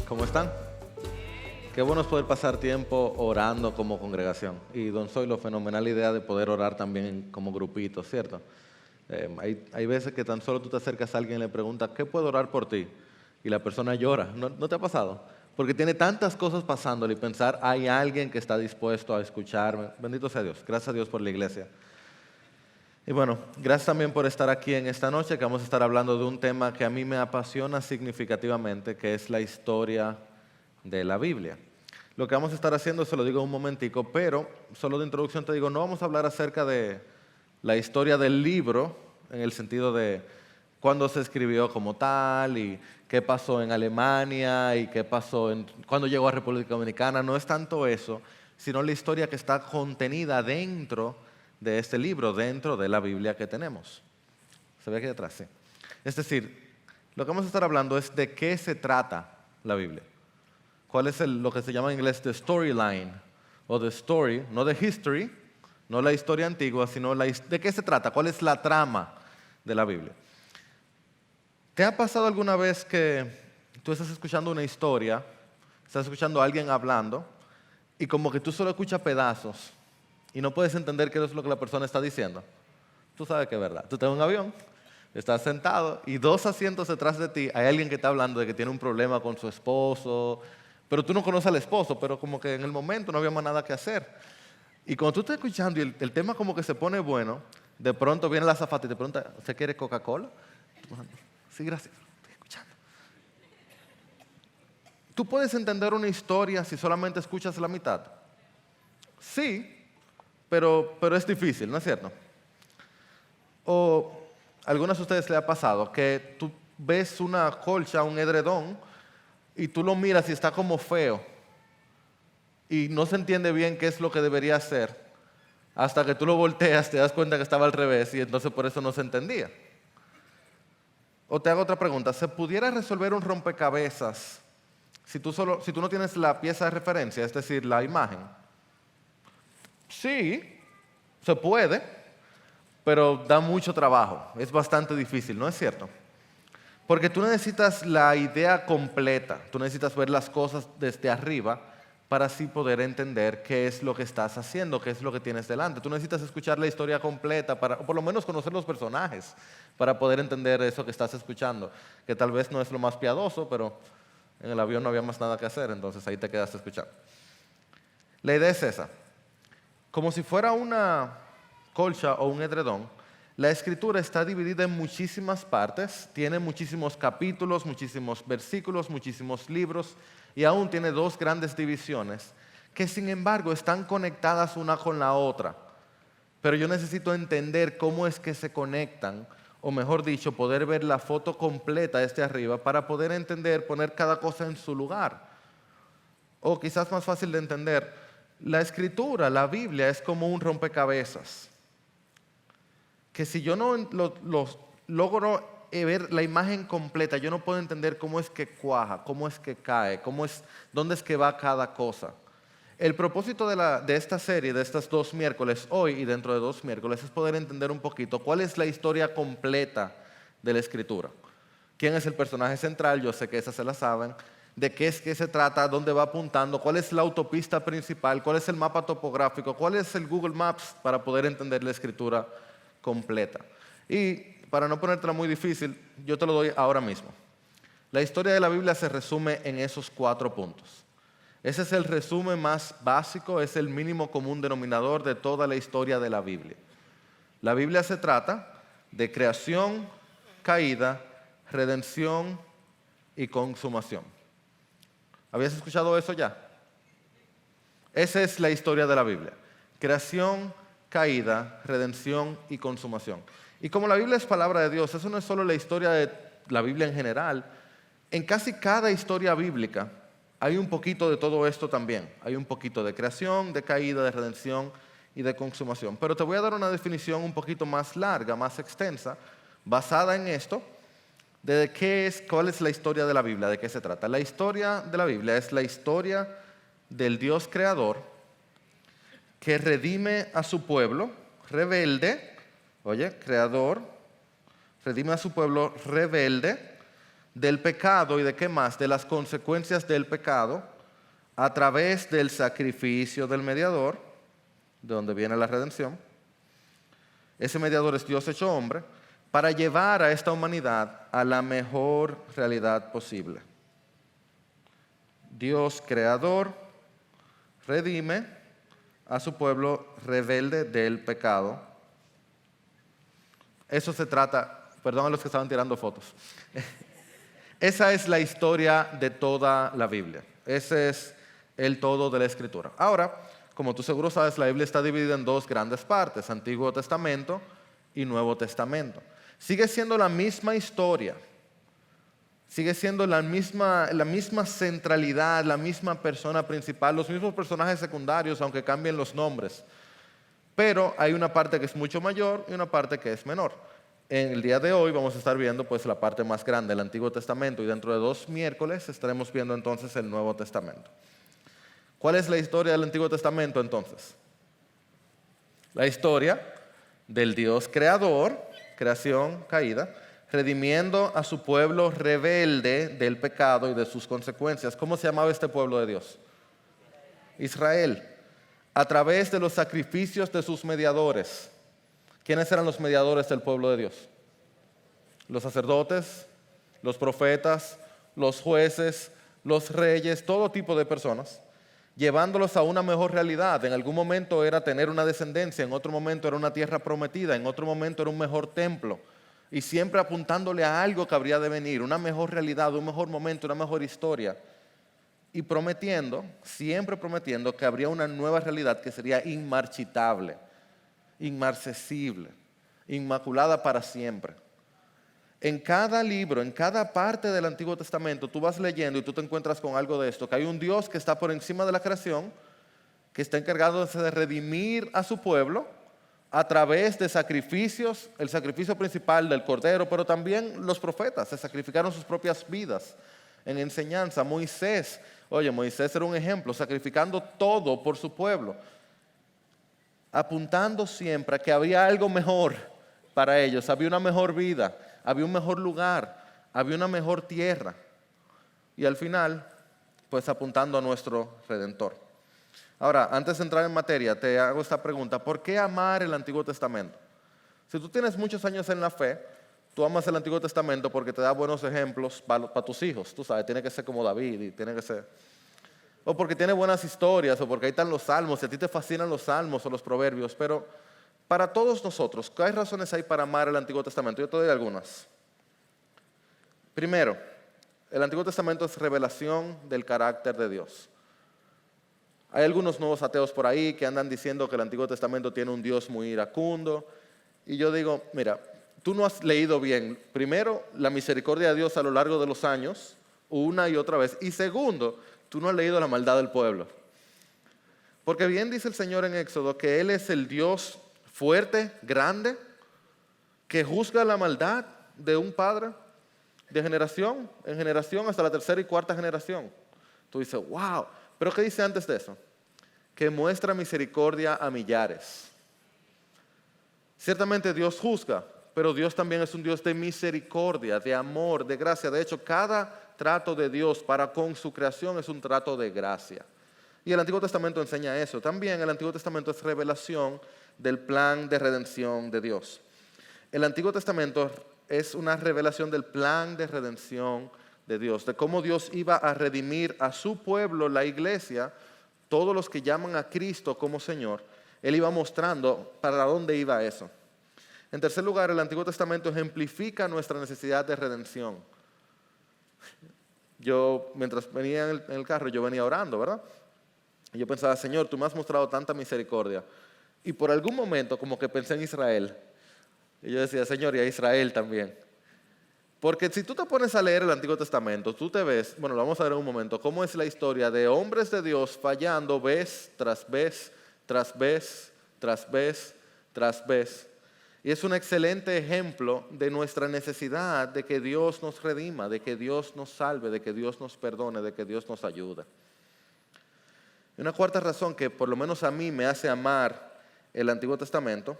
¿Cómo están? Qué bueno es poder pasar tiempo orando como congregación. Y don Zoilo, fenomenal idea de poder orar también como grupito, ¿cierto? Hay veces que tan solo tú te acercas a alguien y le preguntas, ¿qué puedo orar por ti? Y la persona llora. ¿No te ha pasado? Porque tiene tantas cosas pasándole y pensar, hay alguien que está dispuesto a escucharme. Bendito sea Dios. Gracias a Dios por la iglesia. Y bueno, gracias también por estar aquí en esta noche, que vamos a estar hablando de un tema que a mí me apasiona significativamente, que es la historia de la Biblia. Lo que vamos a estar haciendo, se lo digo un momentico, pero solo de introducción te digo, no vamos a hablar acerca de la historia del libro, en el sentido de cuándo se escribió como tal, y qué pasó en Alemania, y qué pasó cuándo llegó a República Dominicana. No es tanto eso, sino la historia que está contenida dentro de este libro, dentro de la Biblia que tenemos. ¿Se ve aquí atrás? Sí. Es decir, lo que vamos a estar hablando es de qué se trata la Biblia. ¿Cuál es lo que se llama en inglés the storyline? O the story, no the history, no la historia antigua, sino de qué se trata, cuál es la trama de la Biblia. ¿Te ha pasado alguna vez que tú estás escuchando una historia, estás escuchando a alguien hablando, y como que tú solo escuchas pedazos y no puedes entender qué es lo que la persona está diciendo? Tú sabes que es verdad. Tú estás en un avión, estás sentado y 2 asientos detrás de ti hay alguien que está hablando de que tiene un problema con su esposo, pero tú no conoces al esposo, pero como que en el momento no había más nada que hacer. Y cuando tú estás escuchando y el tema como que se pone bueno, de pronto viene la azafata y te pregunta, ¿usted quiere Coca-Cola? Sí, gracias, estoy escuchando. ¿Tú puedes entender una historia si solamente escuchas la mitad? Sí, pero es difícil, ¿no es cierto? O a algunos de ustedes les ha pasado que tú ves una colcha, un edredón, y tú lo miras y está como feo, y no se entiende bien qué es lo que debería hacer, hasta que tú lo volteas, te das cuenta que estaba al revés, y entonces por eso no se entendía. O te hago otra pregunta, ¿se pudiera resolver un rompecabezas si tú no tienes la pieza de referencia, es decir, la imagen? Sí, se puede, pero da mucho trabajo, es bastante difícil, ¿no es cierto? Porque tú necesitas la idea completa, tú necesitas ver las cosas desde arriba para así poder entender qué es lo que estás haciendo, qué es lo que tienes delante. Tú necesitas escuchar la historia completa, o por lo menos conocer los personajes, para poder entender eso que estás escuchando, que tal vez no es lo más piadoso, pero en el avión no había más nada que hacer, entonces ahí te quedaste escuchando. La idea es esa. Como si fuera una colcha o un edredón, la escritura está dividida en muchísimas partes, tiene muchísimos capítulos, muchísimos versículos, muchísimos libros, y aún tiene 2 grandes divisiones que sin embargo están conectadas una con la otra. Pero yo necesito entender cómo es que se conectan, o mejor dicho, poder ver la foto completa desde arriba para poder entender, poner cada cosa en su lugar. O quizás más fácil de entender, la escritura, la Biblia, es como un rompecabezas. Que si yo no logro ver la imagen completa, yo no puedo entender cómo es que cuaja, cómo es que cae, dónde es que va cada cosa. El propósito de esta serie, de estos 2 miércoles, hoy y dentro de 2 miércoles, es poder entender un poquito cuál es la historia completa de la Escritura. ¿Quién es el personaje central? Yo sé que esa se la saben. ¿De qué es que se trata? ¿Dónde va apuntando? ¿Cuál es la autopista principal? ¿Cuál es el mapa topográfico? ¿Cuál es el Google Maps para poder entender la Escritura completa? Y para no ponértela muy difícil, yo te lo doy ahora mismo. La historia de la Biblia se resume en esos 4 puntos. Ese es el resumen más básico, es el mínimo común denominador de toda la historia de la Biblia. La Biblia se trata de creación, caída, redención y consumación. ¿Habías escuchado eso ya? Esa es la historia de la Biblia. Creación, caída, redención y consumación. Y como la Biblia es palabra de Dios, eso no es solo la historia de la Biblia en general. En casi cada historia bíblica hay un poquito de todo esto también. Hay un poquito de creación, de caída, de redención y de consumación. Pero te voy a dar una definición un poquito más larga, más extensa, basada en esto, de cuál es la historia de la Biblia, de qué se trata. La historia de la Biblia es la historia del Dios creador que redime a su pueblo rebelde, creador, redime a su pueblo rebelde del pecado y de qué más, de las consecuencias del pecado a través del sacrificio del mediador, de donde viene la redención. Ese mediador es Dios hecho hombre, para llevar a esta humanidad a la mejor realidad posible. Dios creador redime a su pueblo rebelde del pecado. Eso se trata, perdón a los que estaban tirando fotos. Esa es la historia de toda la Biblia. Ese es el todo de la Escritura. Ahora, como tú seguro sabes, la Biblia está dividida en dos grandes partes, Antiguo Testamento y Nuevo Testamento. Sigue siendo la misma historia, sigue siendo la misma centralidad, la misma persona principal, los mismos personajes secundarios, aunque cambien los nombres. Pero hay una parte que es mucho mayor y una parte que es menor. En el día de hoy vamos a estar viendo pues la parte más grande, el Antiguo Testamento, y dentro de 2 miércoles estaremos viendo entonces el Nuevo Testamento. ¿Cuál es la historia del Antiguo Testamento entonces? La historia del Dios creador, creación caída, redimiendo a su pueblo rebelde del pecado y de sus consecuencias. ¿Cómo se llamaba este pueblo de Dios? Israel. A través de los sacrificios de sus mediadores. ¿Quiénes eran los mediadores del pueblo de Dios? Los sacerdotes, los profetas, los jueces, los reyes, todo tipo de personas, llevándolos a una mejor realidad. En algún momento era tener una descendencia, en otro momento era una tierra prometida, en otro momento era un mejor templo, y siempre apuntándole a algo que habría de venir, una mejor realidad, un mejor momento, una mejor historia, y prometiendo, siempre prometiendo que habría una nueva realidad que sería inmarchitable, inmarcesible, inmaculada para siempre. En cada libro, en cada parte del Antiguo Testamento, tú vas leyendo y tú te encuentras con algo de esto, que hay un Dios que está por encima de la creación, que está encargado de redimir a su pueblo a través de sacrificios, el sacrificio principal del Cordero, pero también los profetas se sacrificaron sus propias vidas en enseñanza. Moisés era un ejemplo, sacrificando todo por su pueblo, apuntando siempre a que había algo mejor para ellos, había una mejor vida, había un mejor lugar, había una mejor tierra. Y al final, pues apuntando a nuestro Redentor. Ahora, antes de entrar en materia, te hago esta pregunta. ¿Por qué amar el Antiguo Testamento? Si tú tienes muchos años en la fe, tú amas el Antiguo Testamento porque te da buenos ejemplos para tus hijos. Tú sabes, tiene que ser como David y tiene que ser... O porque tiene buenas historias, o porque ahí están los salmos, y a ti te fascinan los salmos o los proverbios, pero... Para todos nosotros, ¿qué razones hay para amar el Antiguo Testamento? Yo te doy algunas. Primero, el Antiguo Testamento es revelación del carácter de Dios. Hay algunos nuevos ateos por ahí que andan diciendo que el Antiguo Testamento tiene un Dios muy iracundo. Y yo digo, mira, tú no has leído bien, primero, la misericordia de Dios a lo largo de los años, una y otra vez. Y segundo, tú no has leído la maldad del pueblo. Porque bien dice el Señor en Éxodo que Él es el Dios fuerte, grande, que juzga la maldad de un padre de generación en generación hasta la 3ª y 4ª generación. Tú dices, wow, pero ¿qué dice antes de eso? Que muestra misericordia a millares. Ciertamente Dios juzga, pero Dios también es un Dios de misericordia, de amor, de gracia. De hecho, cada trato de Dios para con su creación es un trato de gracia. Y el Antiguo Testamento enseña eso. También el Antiguo Testamento es revelación del plan de redención de Dios. El Antiguo Testamento es una revelación del plan de redención de Dios, de cómo Dios iba a redimir a su pueblo, la iglesia, todos los que llaman a Cristo como Señor. Él iba mostrando para dónde iba eso. En tercer lugar, el Antiguo Testamento ejemplifica nuestra necesidad de redención. Yo, mientras venía en el carro, yo venía orando, ¿verdad? Y yo pensaba, Señor, tú me has mostrado tanta misericordia. Y por algún momento como que pensé en Israel. Y yo decía, Señor, y a Israel también. Porque si tú te pones a leer el Antiguo Testamento, tú te ves, bueno, lo vamos a ver en un momento, cómo es la historia de hombres de Dios fallando vez tras vez, tras vez, tras vez, tras vez. Y es un excelente ejemplo de nuestra necesidad de que Dios nos redima, de que Dios nos salve, de que Dios nos perdone, de que Dios nos ayude. Y una cuarta razón que por lo menos a mí me hace amar el Antiguo Testamento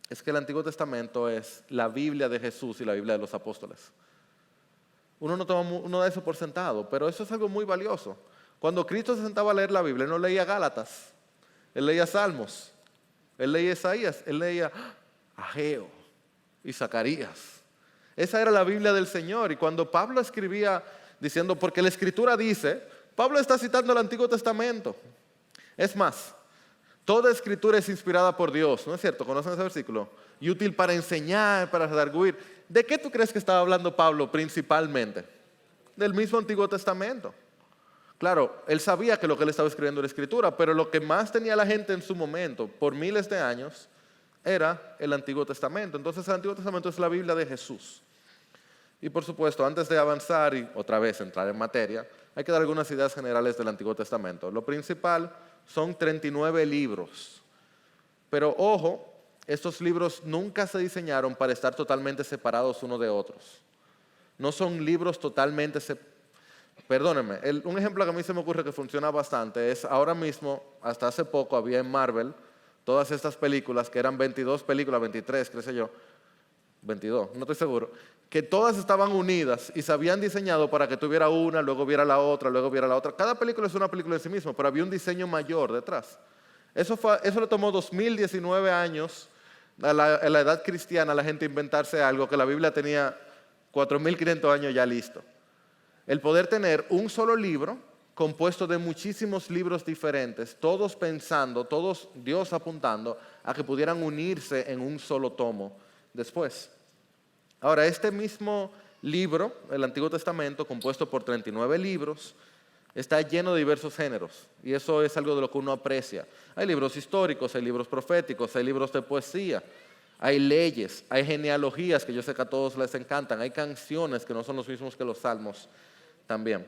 es que el Antiguo Testamento es la Biblia de Jesús y la Biblia de los apóstoles. Uno no toma uno da eso por sentado, pero eso es algo muy valioso. Cuando Cristo se sentaba a leer la Biblia, él no leía Gálatas, él leía Salmos, él leía Isaías, él leía Ageo y Zacarías. Esa era la Biblia del Señor. Y cuando Pablo escribía diciendo, porque la Escritura dice, Pablo está citando el Antiguo Testamento. Es más, toda Escritura es inspirada por Dios, ¿no es cierto? ¿Conocen ese versículo? Y útil para enseñar, para redarguir. ¿De qué tú crees que estaba hablando Pablo principalmente? Del mismo Antiguo Testamento. Claro, él sabía que lo que él estaba escribiendo era Escritura, pero lo que más tenía la gente en su momento, por miles de años, era el Antiguo Testamento. Entonces el Antiguo Testamento es la Biblia de Jesús. Y por supuesto, antes de avanzar y otra vez entrar en materia, hay que dar algunas ideas generales del Antiguo Testamento. Lo principal son 39 libros. Pero ojo, estos libros nunca se diseñaron para estar totalmente separados unos de otros. No son libros totalmente separados. Perdónenme, un ejemplo que a mí se me ocurre que funciona bastante es ahora mismo, hasta hace poco había en Marvel, todas estas películas que eran 22 películas, 23, qué sé yo, 22, no estoy seguro, que todas estaban unidas y se habían diseñado para que tuviera una, luego viera la otra, luego viera la otra. Cada película es una película en sí misma, pero había un diseño mayor detrás. Eso le tomó 2019 años a la edad cristiana a la gente inventarse algo que la Biblia tenía 4.500 años ya listo. El poder tener un solo libro compuesto de muchísimos libros diferentes, todos pensando, todos Dios apuntando a que pudieran unirse en un solo tomo después. Ahora, este mismo libro, el Antiguo Testamento, compuesto por 39 libros, está lleno de diversos géneros, y eso es algo de lo que uno aprecia. Hay libros históricos, hay libros proféticos, hay libros de poesía, hay leyes, hay genealogías que yo sé que a todos les encantan, hay canciones que no son los mismos que los salmos también.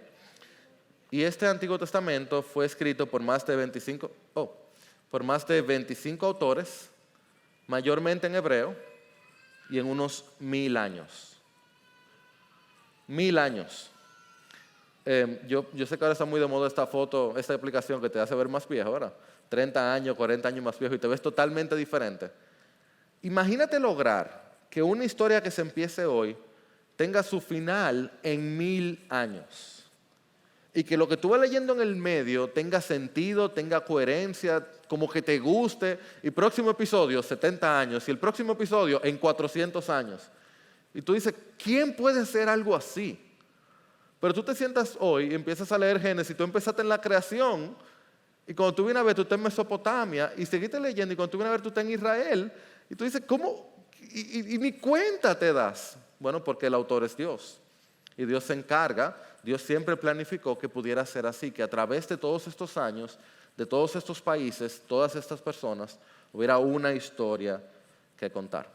Y este Antiguo Testamento fue escrito por más de 25 autores, mayormente en hebreo, y en unos 1000 años. 1000 años. Yo sé que ahora está muy de moda esta foto, esta aplicación que te hace ver más viejo ahora. 30 años, 40 años más viejo y te ves totalmente diferente. Imagínate lograr que una historia que se empiece hoy tenga su final en 1000 años. Y que lo que tú vas leyendo en el medio tenga sentido, tenga coherencia, como que te guste. Y próximo episodio, 70 años. Y el próximo episodio, en 400 años. Y tú dices, ¿quién puede hacer algo así? Pero tú te sientas hoy y empiezas a leer Génesis. Tú empezaste en la creación. Y cuando tú vienes a ver, tú estás en Mesopotamia. Y seguiste leyendo. Y cuando tú vienes a ver, tú estás en Israel. Y tú dices, ¿cómo? Y ni cuenta te das. Bueno, porque el autor es Dios. Y Dios se encarga, Dios siempre planificó que pudiera ser así, que a través de todos estos años, de todos estos países, todas estas personas, hubiera una historia que contar.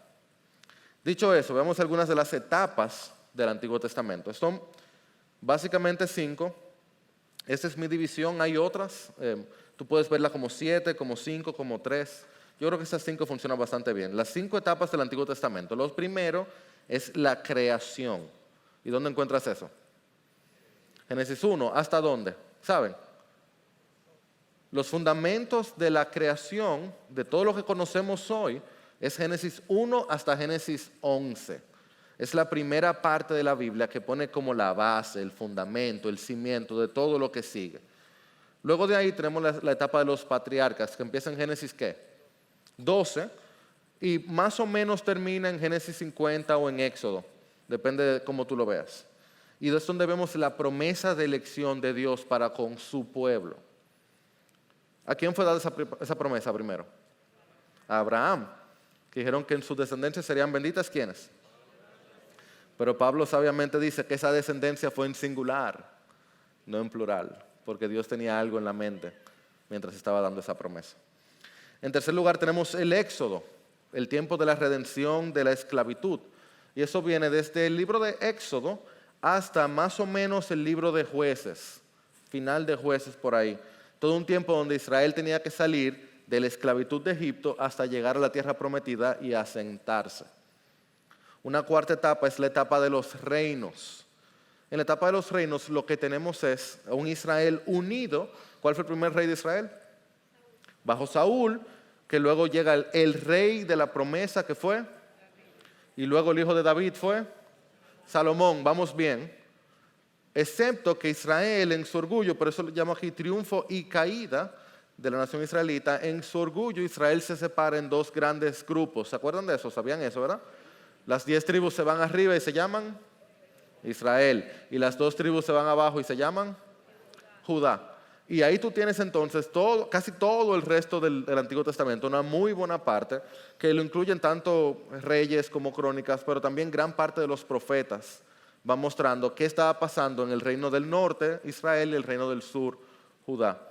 Dicho eso, veamos algunas de las etapas del Antiguo Testamento. Son básicamente 5. Esta es mi división, hay otras. Tú puedes verla como 7, como 5, como 3. Yo creo que estas 5 funcionan bastante bien. Las 5 etapas del Antiguo Testamento. Lo primero es la creación. ¿Y dónde encuentras eso? Génesis 1, ¿hasta dónde? ¿Saben? Los fundamentos de la creación, de todo lo que conocemos hoy, es Génesis 1 hasta Génesis 11. Es la primera parte de la Biblia que pone como la base, el fundamento, el cimiento de todo lo que sigue. Luego de ahí tenemos la etapa de los patriarcas, que empieza en Génesis ¿qué? 12, y más o menos termina en Génesis 50 o en Éxodo. Depende de cómo tú lo veas. Y de es donde vemos la promesa de elección de Dios para con su pueblo. ¿A quién fue dada esa promesa primero? A Abraham, que dijeron que en su descendencia serían benditas, ¿quiénes? Pero Pablo sabiamente dice que esa descendencia fue en singular, no en plural, porque Dios tenía algo en la mente mientras estaba dando esa promesa. En tercer lugar tenemos el Éxodo, el tiempo de la redención de la esclavitud. Y eso viene desde el libro de Éxodo hasta más o menos el libro de Jueces, final de Jueces por ahí. Todo un tiempo donde Israel tenía que salir de la esclavitud de Egipto hasta llegar a la tierra prometida y asentarse. Una cuarta etapa es la etapa de los reinos. En la etapa de los reinos lo que tenemos es un Israel unido. ¿Cuál fue el primer rey de Israel? Bajo Saúl, que luego llega el rey de la promesa que fue, y luego el hijo de David fue Salomón. Vamos bien, excepto que Israel en su orgullo, por eso lo llamo aquí triunfo y caída de la nación israelita, en su orgullo Israel se separa en dos grandes grupos. ¿Se acuerdan de eso? ¿Sabían eso, verdad? Las 10 tribus se van arriba y se llaman Israel, y las 2 tribus se van abajo y se llaman Judá. Y ahí tú tienes entonces casi todo el resto del Antiguo Testamento, una muy buena parte, que lo incluyen tanto reyes como crónicas, pero también gran parte de los profetas van mostrando qué estaba pasando en el reino del norte, Israel, y el reino del sur, Judá.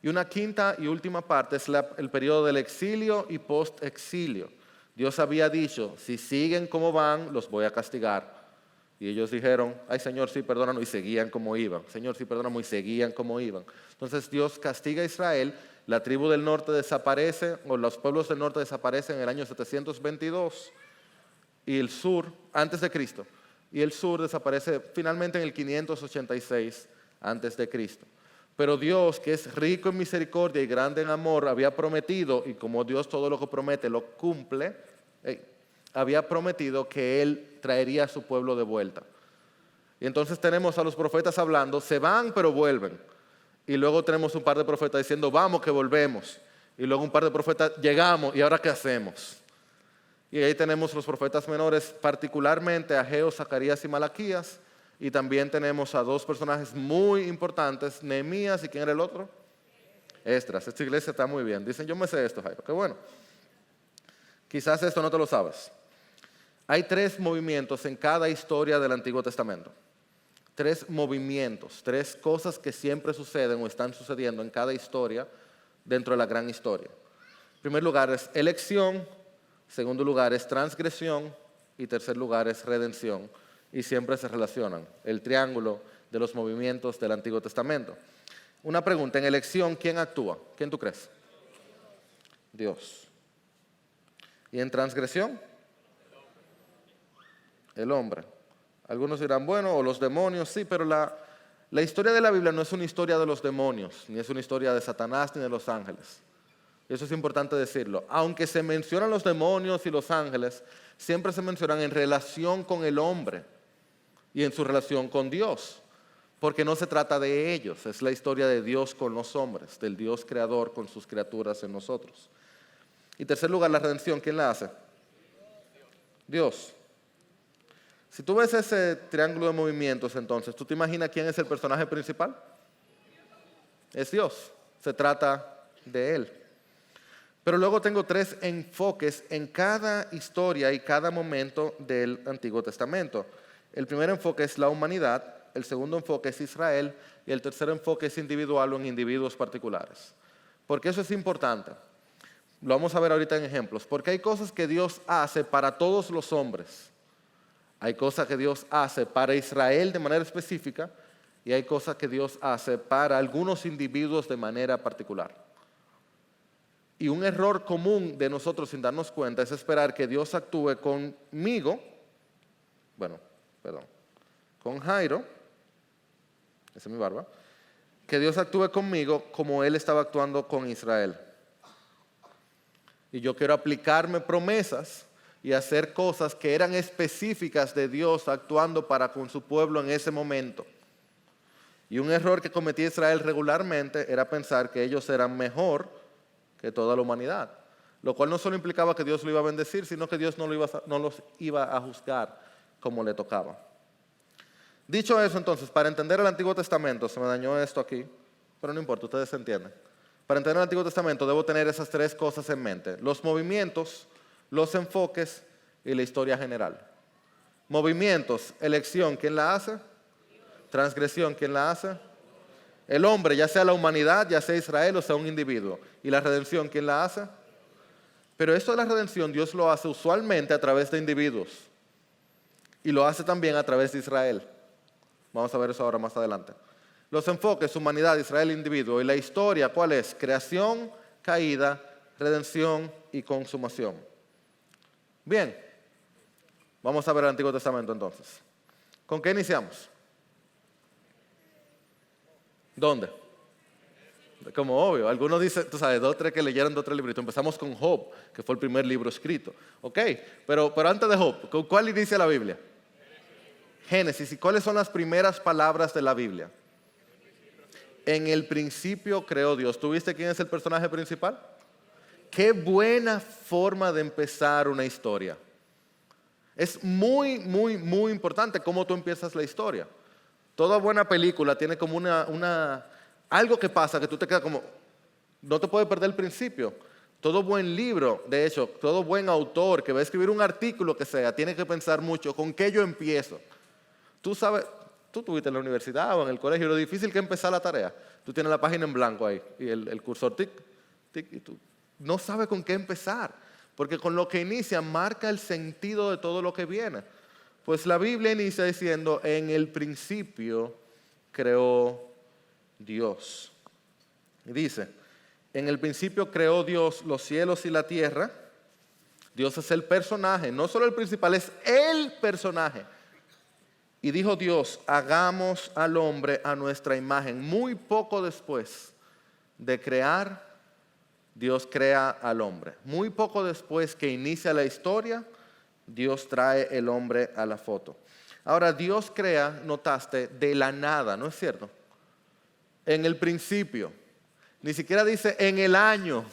Y una quinta y última parte es el periodo del exilio y post-exilio. Dios había dicho, si siguen como van, los voy a castigar. Y ellos dijeron, ay Señor, sí, perdónanos, y seguían como iban. Señor, sí, perdónanos, y seguían como iban. Entonces Dios castiga a Israel, la tribu del norte desaparece, o los pueblos del norte desaparecen en el año 722, y el sur, antes de Cristo, y el sur desaparece finalmente en el 586 antes de Cristo. Pero Dios, que es rico en misericordia y grande en amor, había prometido, y como Dios todo lo que promete lo cumple, había prometido que Él traería a su pueblo de vuelta. Y entonces tenemos a los profetas hablando, se van pero vuelven. Y luego tenemos un par de profetas diciendo, vamos que volvemos. Y luego un par de profetas, llegamos, ¿y ahora qué hacemos? Y ahí tenemos los profetas menores, particularmente Ageo, Zacarías y Malaquías. Y también tenemos a 2 personajes muy importantes, Nehemías y ¿quién era el otro? Esdras. Esta iglesia está muy bien. Dicen, yo me sé esto, Jairo. Qué bueno. Quizás esto no te lo sabes. Hay 3 movimientos en cada historia del Antiguo Testamento. 3 movimientos, 3 cosas que siempre suceden o están sucediendo en cada historia dentro de la gran historia. En primer lugar es elección, segundo lugar es transgresión y tercer lugar es redención. Y siempre se relacionan, el triángulo de los movimientos del Antiguo Testamento. Una pregunta, en elección, ¿quién actúa? ¿Quién tú crees? Dios. ¿Y en transgresión? El hombre. Algunos dirán, bueno, o los demonios, sí, pero la historia de la Biblia no es una historia de los demonios, ni es una historia de Satanás ni de los ángeles. Eso es importante decirlo. Aunque se mencionan los demonios y los ángeles, siempre se mencionan en relación con el hombre y en su relación con Dios, porque no se trata de ellos, es la historia de Dios con los hombres, del Dios creador con sus criaturas en nosotros. Y en tercer lugar, la redención, ¿quién la hace? Dios. Si tú ves ese triángulo de movimientos, entonces, ¿tú te imaginas quién es el personaje principal? Es Dios. Se trata de Él. Pero luego tengo 3 enfoques en cada historia y cada momento del Antiguo Testamento. El primer enfoque es la humanidad, el segundo enfoque es Israel y el tercer enfoque es individual o en individuos particulares. ¿Por qué eso es importante? Lo vamos a ver ahorita en ejemplos. Porque hay cosas que Dios hace para todos los hombres. Hay cosas que Dios hace para Israel de manera específica y hay cosas que Dios hace para algunos individuos de manera particular. Y un error común de nosotros sin darnos cuenta es esperar que Dios actúe conmigo, con Jairo, esa es mi barba, que Dios actúe conmigo como Él estaba actuando con Israel. Y yo quiero aplicarme promesas y hacer cosas que eran específicas de Dios actuando para con su pueblo en ese momento. Y un error que cometía Israel regularmente era pensar que ellos eran mejor que toda la humanidad, lo cual no solo implicaba que Dios lo iba a bendecir, sino que Dios no los iba a juzgar como le tocaba. Dicho eso, entonces, para entender el Antiguo Testamento, se me dañó esto aquí, pero no importa, ustedes se entienden. Para entender el Antiguo Testamento debo tener esas 3 cosas en mente: los movimientos, los enfoques y la historia general. Movimientos, elección, ¿quién la hace? Transgresión, ¿quién la hace? El hombre, ya sea la humanidad, ya sea Israel o sea un individuo. ¿Y la redención, quién la hace? Pero esto de la redención Dios lo hace usualmente a través de individuos. Y lo hace también a través de Israel. Vamos a ver eso ahora más adelante. Los enfoques, humanidad, Israel, individuo. Y la historia, ¿cuál es? Creación, caída redención y consumación. Bien, vamos a ver el Antiguo Testamento entonces. ¿Con qué iniciamos? ¿Dónde? Como obvio, algunos dicen, tú sabes, 2 o 3 que leyeron 2 o 3 libritos. Empezamos con Job, que fue el primer libro escrito. Ok, pero antes de Job, ¿con cuál inicia la Biblia? Génesis. ¿Y cuáles son las primeras palabras de la Biblia? En el principio creó Dios. ¿Tú viste quién es el personaje principal? Qué buena forma de empezar una historia. Es muy, muy, muy importante cómo tú empiezas la historia. Toda buena película tiene como algo que pasa que tú te quedas como, no te puedes perder el principio. Todo buen libro, de hecho, todo buen autor que va a escribir un artículo que sea, tiene que pensar mucho con qué yo empiezo. Tú sabes, tú estuviste en la universidad o en el colegio, lo difícil que es empezar la tarea. Tú tienes la página en blanco ahí y el cursor tic, tic, y tú no sabes con qué empezar, porque con lo que inicia marca el sentido de todo lo que viene. Pues la Biblia inicia diciendo, en el principio creó Dios. Y dice, en el principio creó Dios los cielos y la tierra. Dios es el personaje, no solo el principal, es el personaje. Y dijo Dios, hagamos al hombre a nuestra imagen. Muy poco después de crear, Dios crea al hombre. Muy poco después que inicia la historia, Dios trae el hombre a la foto. Ahora, Dios crea, notaste, de la nada, ¿no es cierto? En el principio. Ni siquiera dice en el año,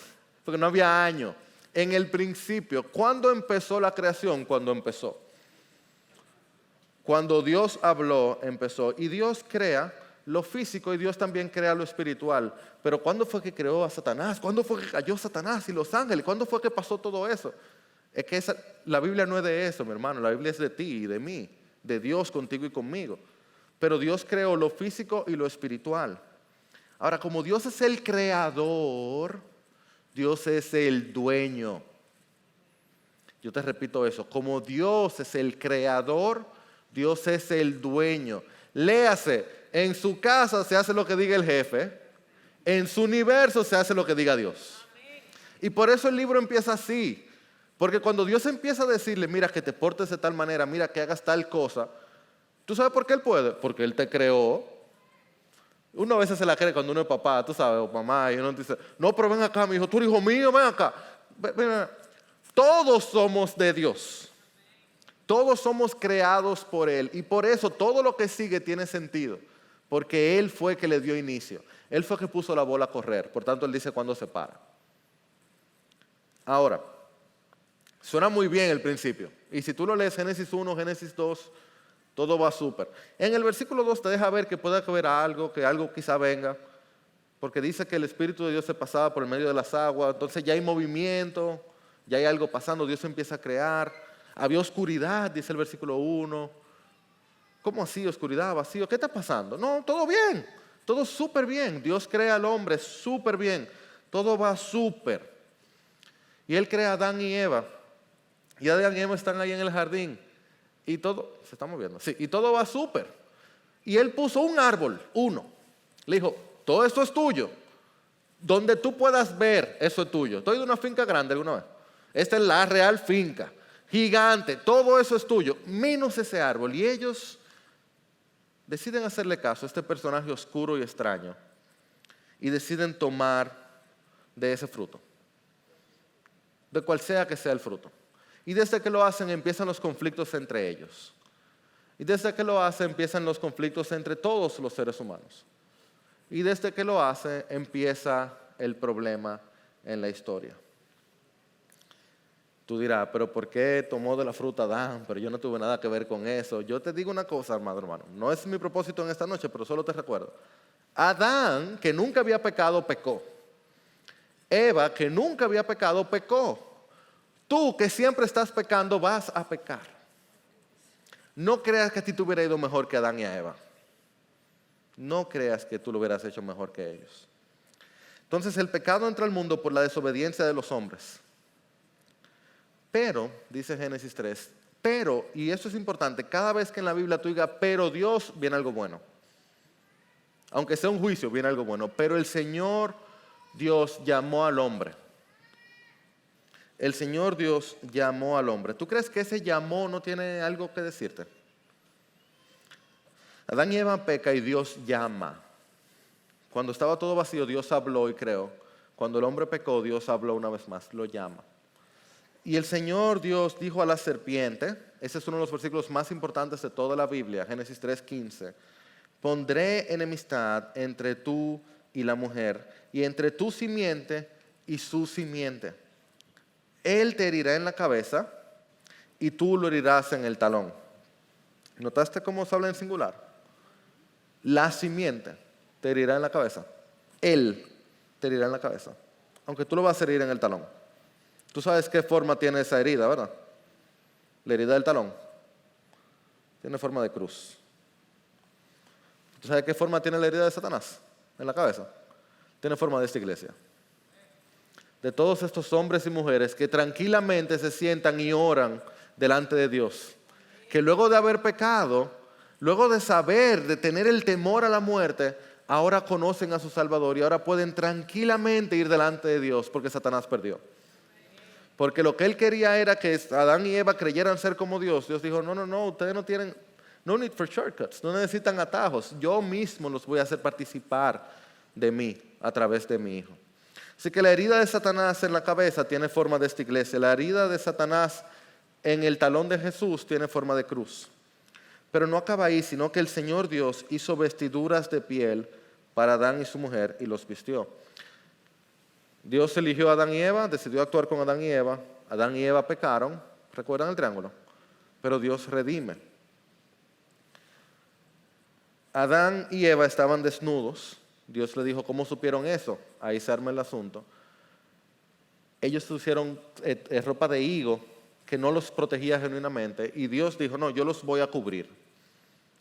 porque no había año. En el principio. ¿Cuándo empezó la creación? Cuando empezó. Cuando Dios habló, empezó. Y Dios crea lo físico y Dios también crea lo espiritual. Pero ¿cuándo fue que creó a Satanás? ¿Cuándo fue que cayó Satanás y los ángeles? ¿Cuándo fue que pasó todo eso? Es que la Biblia no es de eso, mi hermano. La Biblia es de ti y de mí, de Dios contigo y conmigo. Pero Dios creó lo físico y lo espiritual. Ahora, como Dios es el creador, Dios es el dueño. Yo te repito eso. Como Dios es el creador, Dios es el dueño. Léase, en su casa se hace lo que diga el jefe, en su universo se hace lo que diga Dios. Y por eso el libro empieza así. Porque cuando Dios empieza a decirle, mira, que te portes de tal manera, mira, que hagas tal cosa, ¿tú sabes por qué Él puede? Porque Él te creó. Uno a veces se la cree cuando uno es papá, tú sabes, o mamá, y uno dice, no, pero ven acá, mi hijo, tú eres hijo mío, ven acá. Ven. Todos somos de Dios. Todos somos creados por Él. Y por eso todo lo que sigue tiene sentido. Porque Él fue que le dio inicio. Él fue que puso la bola a correr. Por tanto, Él dice cuándo se para. Ahora, suena muy bien el principio. Y si tú lo lees Génesis 1, Génesis 2, todo va súper. En el versículo 2 te deja ver que puede haber algo, que algo quizá venga. Porque dice que el Espíritu de Dios se pasaba por el medio de las aguas. Entonces ya hay movimiento, ya hay algo pasando. Dios empieza a crear. Había oscuridad, dice el versículo 1. ¿Cómo así? Oscuridad, vacío. ¿Qué está pasando? No, todo bien. Todo súper bien. Dios crea al hombre súper bien. Todo va súper. Y Él crea a Adán y Eva. Y Adán y Eva están ahí en el jardín. Y todo, se está moviendo, sí. Y todo va súper. Y Él puso un árbol, uno. Le dijo, todo esto es tuyo. Donde tú puedas ver, eso es tuyo. Estoy de una finca grande alguna vez. Esta es la real finca. Gigante, todo eso es tuyo, menos ese árbol. Y ellos deciden hacerle caso a este personaje oscuro y extraño y deciden tomar de ese fruto, de cual sea que sea el fruto. Y desde que lo hacen empiezan los conflictos entre ellos. Y desde que lo hacen empiezan los conflictos entre todos los seres humanos. Y desde que lo hace empieza el problema en la historia. Tú dirás, pero ¿por qué tomó de la fruta Adán? Pero yo no tuve nada que ver con eso. Yo te digo una cosa, hermano. No es mi propósito en esta noche, pero solo te recuerdo. Adán, que nunca había pecado, pecó. Eva, que nunca había pecado, pecó. Tú, que siempre estás pecando, vas a pecar. No creas que a ti te hubiera ido mejor que Adán y a Eva. No creas que tú lo hubieras hecho mejor que ellos. Entonces el pecado entra al mundo por la desobediencia de los hombres. Pero, dice Génesis 3, pero, y esto es importante, cada vez que en la Biblia tú digas, pero Dios, viene algo bueno. Aunque sea un juicio, viene algo bueno. Pero el Señor Dios llamó al hombre. el Señor Dios llamó al hombre. ¿Tú crees que ese llamó no tiene algo que decirte? Adán y Eva peca y Dios llama. Cuando estaba todo vacío, Dios habló y creó. Cuando el hombre pecó, Dios habló una vez más, lo llama. Y el Señor Dios dijo a la serpiente, ese es uno de los versículos más importantes de toda la Biblia, Génesis 3:15, pondré enemistad entre tú y la mujer, y entre tu simiente y su simiente. Él te herirá en la cabeza, y tú lo herirás en el talón. ¿Notaste cómo se habla en singular? La simiente te herirá en la cabeza. Él te herirá en la cabeza, aunque tú lo vas a herir en el talón. Tú sabes qué forma tiene esa herida, ¿verdad? La herida del talón tiene forma de cruz. ¿Tú sabes qué forma tiene la herida de Satanás en la cabeza? Tiene forma de esta iglesia. De todos estos hombres y mujeres que tranquilamente se sientan y oran delante de Dios, que luego de haber pecado, luego de saber, de tener el temor a la muerte, ahora conocen a su Salvador y ahora pueden tranquilamente ir delante de Dios porque Satanás perdió. Porque lo que él quería era que Adán y Eva creyeran ser como Dios. Dios dijo, no, ustedes no tienen, no need for shortcuts, no necesitan atajos. Yo mismo los voy a hacer participar de mí a través de mi Hijo. Así que la herida de Satanás en la cabeza tiene forma de esta iglesia. La herida de Satanás en el talón de Jesús tiene forma de cruz. Pero no acaba ahí, sino que el Señor Dios hizo vestiduras de piel para Adán y su mujer y los vistió. Dios eligió a Adán y Eva, decidió actuar con Adán y Eva. Adán y Eva pecaron, ¿recuerdan el triángulo? Pero Dios redime. Adán y Eva estaban desnudos. Dios le dijo, ¿cómo supieron eso? Ahí se arma el asunto. Ellos pusieron ropa de higo que no los protegía genuinamente y Dios dijo, no, yo los voy a cubrir.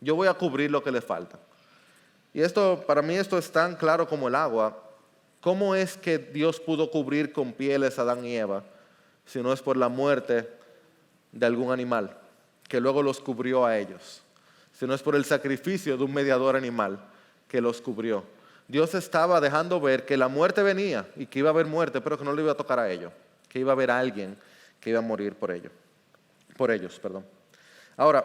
Yo voy a cubrir lo que les falta. Y esto, para mí esto es tan claro como el agua. ¿Cómo es que Dios pudo cubrir con pieles a Adán y Eva si no es por la muerte de algún animal que luego los cubrió a ellos? Si no es por el sacrificio de un mediador animal que los cubrió. Dios estaba dejando ver que la muerte venía y que iba a haber muerte, pero que no le iba a tocar a ellos, que iba a haber alguien que iba a morir por ellos. Ahora,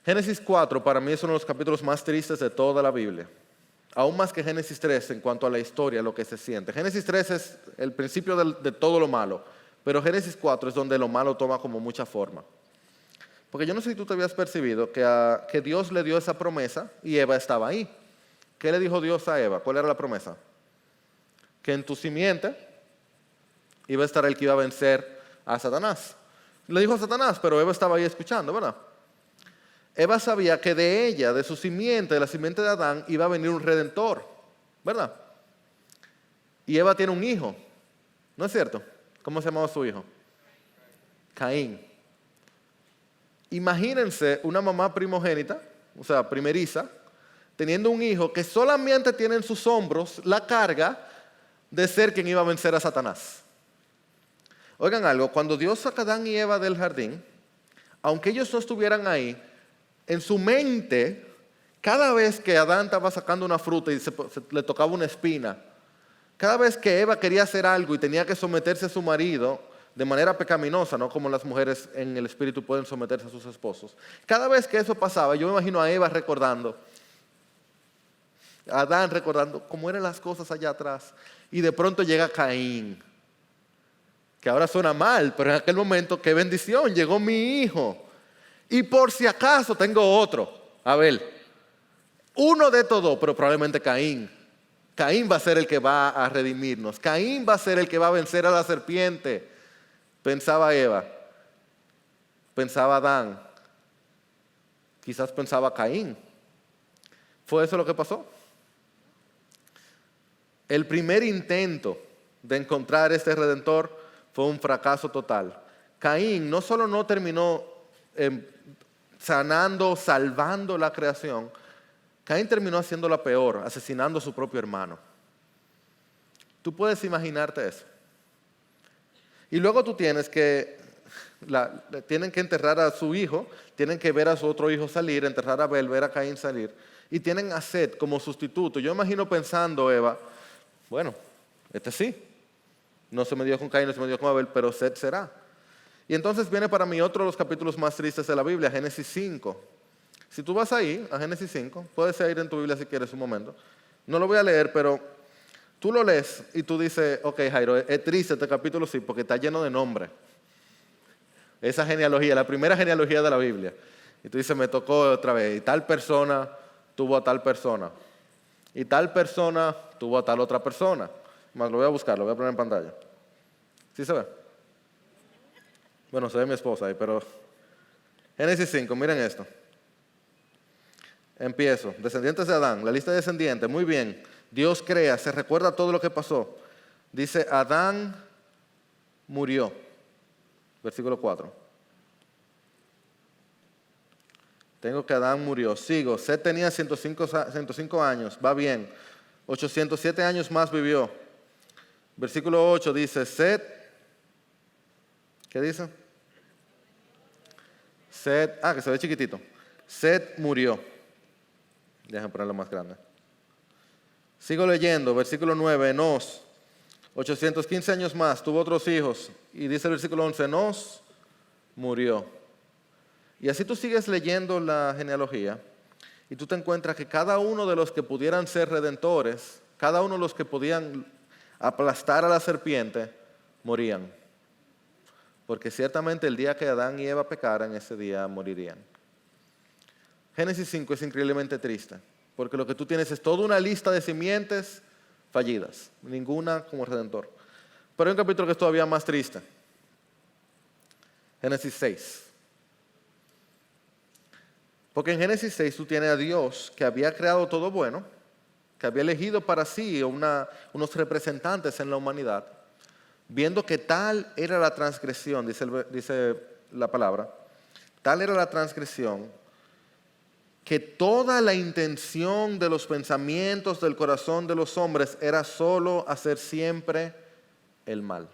Génesis 4 para mí es uno de los capítulos más tristes de toda la Biblia. Aún más que Génesis 3 en cuanto a la historia, lo que se siente. Génesis 3 es el principio de todo lo malo, pero Génesis 4 es donde lo malo toma como mucha forma. Porque yo no sé si tú te habías percibido que Dios le dio esa promesa y Eva estaba ahí. ¿Qué le dijo Dios a Eva? ¿Cuál era la promesa? Que en tu simiente iba a estar el que iba a vencer a Satanás. Le dijo a Satanás, pero Eva estaba ahí escuchando, ¿verdad? Eva sabía que de ella, de su simiente, de la simiente de Adán, iba a venir un redentor, ¿verdad? Y Eva tiene un hijo, ¿no es cierto? ¿Cómo se llamaba su hijo? Caín. Imagínense una mamá primogénita, o sea, primeriza, teniendo un hijo que solamente tiene en sus hombros la carga de ser quien iba a vencer a Satanás. Oigan algo, cuando Dios saca a Adán y Eva del jardín, aunque ellos no estuvieran ahí, en su mente, cada vez que Adán estaba sacando una fruta y le tocaba una espina, cada vez que Eva quería hacer algo y tenía que someterse a su marido de manera pecaminosa, no como las mujeres en el espíritu pueden someterse a sus esposos, cada vez que eso pasaba, yo me imagino a Eva recordando, a Adán recordando cómo eran las cosas allá atrás, y de pronto llega Caín, que ahora suena mal, pero en aquel momento, qué bendición, llegó mi hijo. Y por si acaso tengo otro, Abel. Uno de estos dos, pero probablemente Caín. Caín va a ser el que va a redimirnos. Caín va a ser el que va a vencer a la serpiente. Pensaba Eva. Pensaba Adán. Quizás pensaba Caín. ¿Fue eso lo que pasó? El primer intento de encontrar este redentor fue un fracaso total. Caín no solo no terminó sanando, salvando la creación, Caín terminó haciéndola peor, asesinando a su propio hermano. ¿Tú puedes imaginarte eso? Y luego tú tienes que, tienen que enterrar a su hijo, tienen que ver a su otro hijo salir, enterrar a Abel, ver a Caín salir, y tienen a Set como sustituto. Yo imagino pensando, Eva, bueno, este sí, No se medió con Caín, no se medió con Abel, pero Set será. Y entonces viene para mí otro de los capítulos más tristes de la Biblia, Génesis 5. Si tú vas ahí, a Génesis 5, puedes ir en tu Biblia si quieres un momento. No lo voy a leer, pero tú lo lees y tú dices, ok, Jairo, es triste este capítulo, sí, porque está lleno de nombres. Esa genealogía, la primera genealogía de la Biblia. Y tú dices, me tocó otra vez, y tal persona tuvo a tal persona. Y tal persona tuvo a tal otra persona. Más lo voy a buscar, lo voy a poner en pantalla. ¿Sí se ve? Bueno, se ve mi esposa ahí, pero... Génesis 5, miren esto. Empiezo. Descendientes de Adán, la lista de descendientes, muy bien. Dios crea, se recuerda todo lo que pasó. Dice, Adán murió. Versículo 4. Tengo que Adán murió. Sigo. Set tenía 105 años. Va bien. 807 años más vivió. Versículo 8 dice, Set. ¿Qué dice? Set. Que se ve chiquitito. Set murió. Déjame ponerlo más grande. Sigo leyendo. Versículo 9. Enos. 815 años más. Tuvo otros hijos. Y dice el versículo 11. Enos murió. Y así tú sigues leyendo la genealogía y tú te encuentras que cada uno de los que pudieran ser redentores, cada uno de los que podían aplastar a la serpiente, morían. Porque ciertamente el día que Adán y Eva pecaran, ese día morirían. Génesis 5 es increíblemente triste, porque lo que tú tienes es toda una lista de simientes fallidas, ninguna como redentor. Pero hay un capítulo que es todavía más triste. Génesis 6. Porque en Génesis 6 tú tienes a Dios que había creado todo bueno, que había elegido para sí unos representantes en la humanidad, viendo que tal era la transgresión, dice la palabra, tal era la transgresión, que toda la intención de los pensamientos del corazón de los hombres era solo hacer siempre el mal.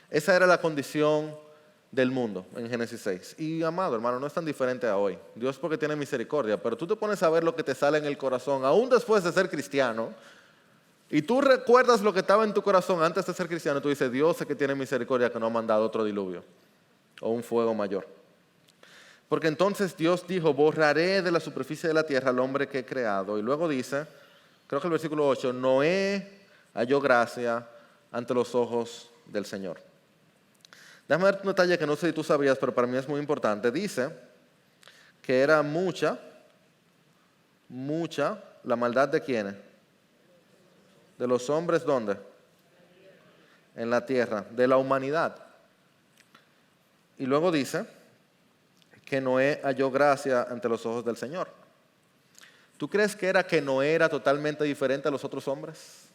Esa era la condición del mundo en Génesis 6. Y amado hermano, no es tan diferente a hoy. Dios porque tiene misericordia, pero tú te pones a ver lo que te sale en el corazón, aún después de ser cristiano, y tú recuerdas lo que estaba en tu corazón antes de ser cristiano, tú dices, Dios es que tiene misericordia, que no ha mandado otro diluvio o un fuego mayor. Porque entonces Dios dijo, borraré de la superficie de la tierra al hombre que he creado. Y luego dice, creo que el versículo 8, Noé halló gracia ante los ojos del Señor. Déjame darte un detalle que no sé si tú sabías, pero para mí es muy importante. Dice que era mucha la maldad de ¿quiénes? De los hombres, ¿dónde? En la tierra, de la humanidad. Y luego dice que Noé halló gracia ante los ojos del Señor. ¿Tú crees que era que Noé era totalmente diferente a los otros hombres?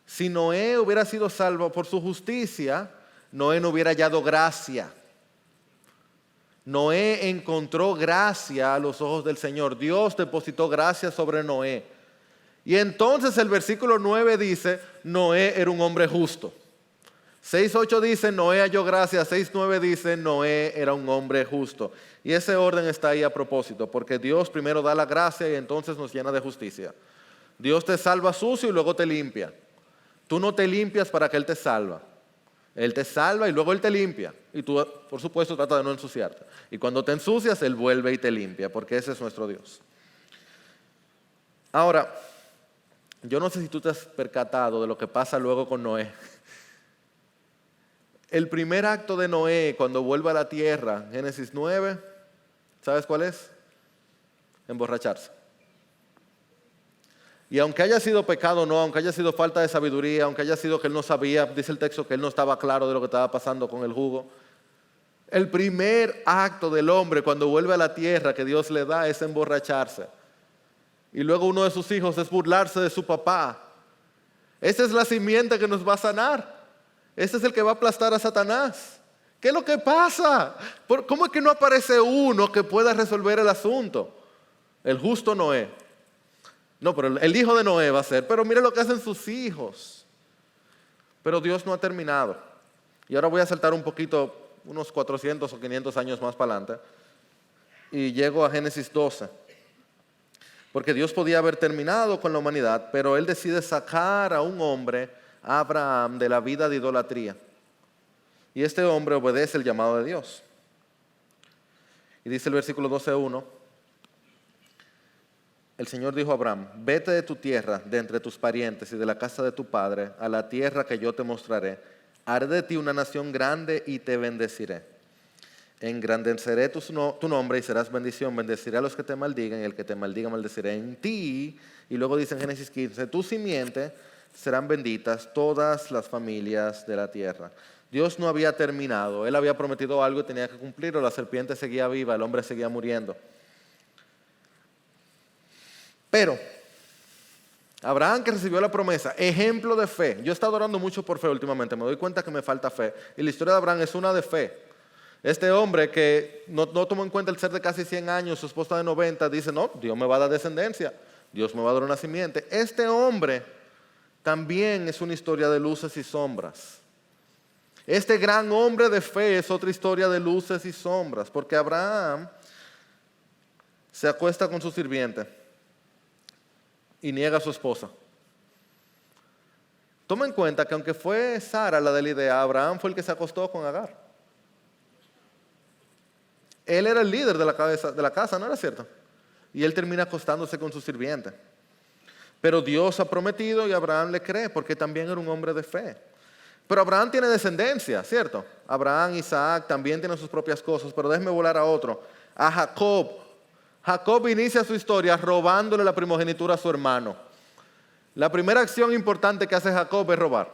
Si Noé hubiera sido salvo por su justicia, Noé no hubiera hallado gracia. Noé encontró gracia a los ojos del Señor. Dios depositó gracia sobre Noé. Y entonces el versículo 9 dice, Noé era un hombre justo. 6:8 dice, Noé halló gracia. 6:9 dice, Noé era un hombre justo. Y ese orden está ahí a propósito, porque Dios primero da la gracia y entonces nos llena de justicia. Dios te salva sucio y luego te limpia. Tú no te limpias para que Él te salva. Él te salva y luego Él te limpia. Y tú, por supuesto, trata de no ensuciarte. Y cuando te ensucias, Él vuelve y te limpia, porque ese es nuestro Dios. Ahora, yo no sé si tú te has percatado de lo que pasa luego con Noé. El primer acto de Noé cuando vuelve a la tierra, Génesis 9, ¿sabes cuál es? Emborracharse. Y aunque haya sido pecado o no, aunque haya sido falta de sabiduría, aunque haya sido que él no sabía, dice el texto que él no estaba claro de lo que estaba pasando con el jugo, el primer acto del hombre cuando vuelve a la tierra que Dios le da es emborracharse. Y luego uno de sus hijos es burlarse de su papá. Esa es la simiente que nos va a sanar. Ese es el que va a aplastar a Satanás. ¿Qué es lo que pasa? ¿Cómo es que no aparece uno que pueda resolver el asunto? El justo Noé. No, pero el hijo de Noé va a ser. Pero mire lo que hacen sus hijos. Pero Dios no ha terminado. Y ahora voy a saltar un poquito, unos 400 o 500 años más para adelante. Y llego a Génesis 12. Porque Dios podía haber terminado con la humanidad, pero Él decide sacar a un hombre a Abraham de la vida de idolatría. Y este hombre obedece el llamado de Dios. Y dice el versículo 12:1, el Señor dijo a Abraham: vete de tu tierra, de entre tus parientes y de la casa de tu padre, a la tierra que yo te mostraré. Haré de ti una nación grande y te bendeciré. Engrandeceré tu nombre y serás bendición. Bendeciré a los que te maldigan y el que te maldiga maldeciré en ti. Y luego dice en Génesis 15, tu simiente serán benditas todas las familias de la tierra. Dios no había terminado. Él había prometido algo y tenía que cumplirlo. La serpiente seguía viva, el hombre seguía muriendo. Pero Abraham, que recibió la promesa, ejemplo de fe. Yo he estado orando mucho por fe últimamente, me doy cuenta que me falta fe. Y la historia de Abraham es una de fe. Este hombre que no tomó en cuenta el ser de casi 100 años, su esposa de 90, dice, no, Dios me va a dar descendencia, Dios me va a dar una simiente. Este hombre también es una historia de luces y sombras. Este gran hombre de fe es otra historia de luces y sombras, porque Abraham se acuesta con su sirviente y niega a su esposa. Toma en cuenta que aunque fue Sara la de la idea, Abraham fue el que se acostó con Agar. Él era el líder de la casa, ¿no era cierto? Y él termina acostándose con su sirviente. Pero Dios ha prometido y Abraham le cree porque también era un hombre de fe. Pero Abraham tiene descendencia, ¿cierto? Abraham, Isaac también tienen sus propias cosas, pero déjeme volar a otro, a Jacob. Jacob inicia su historia robándole la primogenitura a su hermano. La primera acción importante que hace Jacob es robar.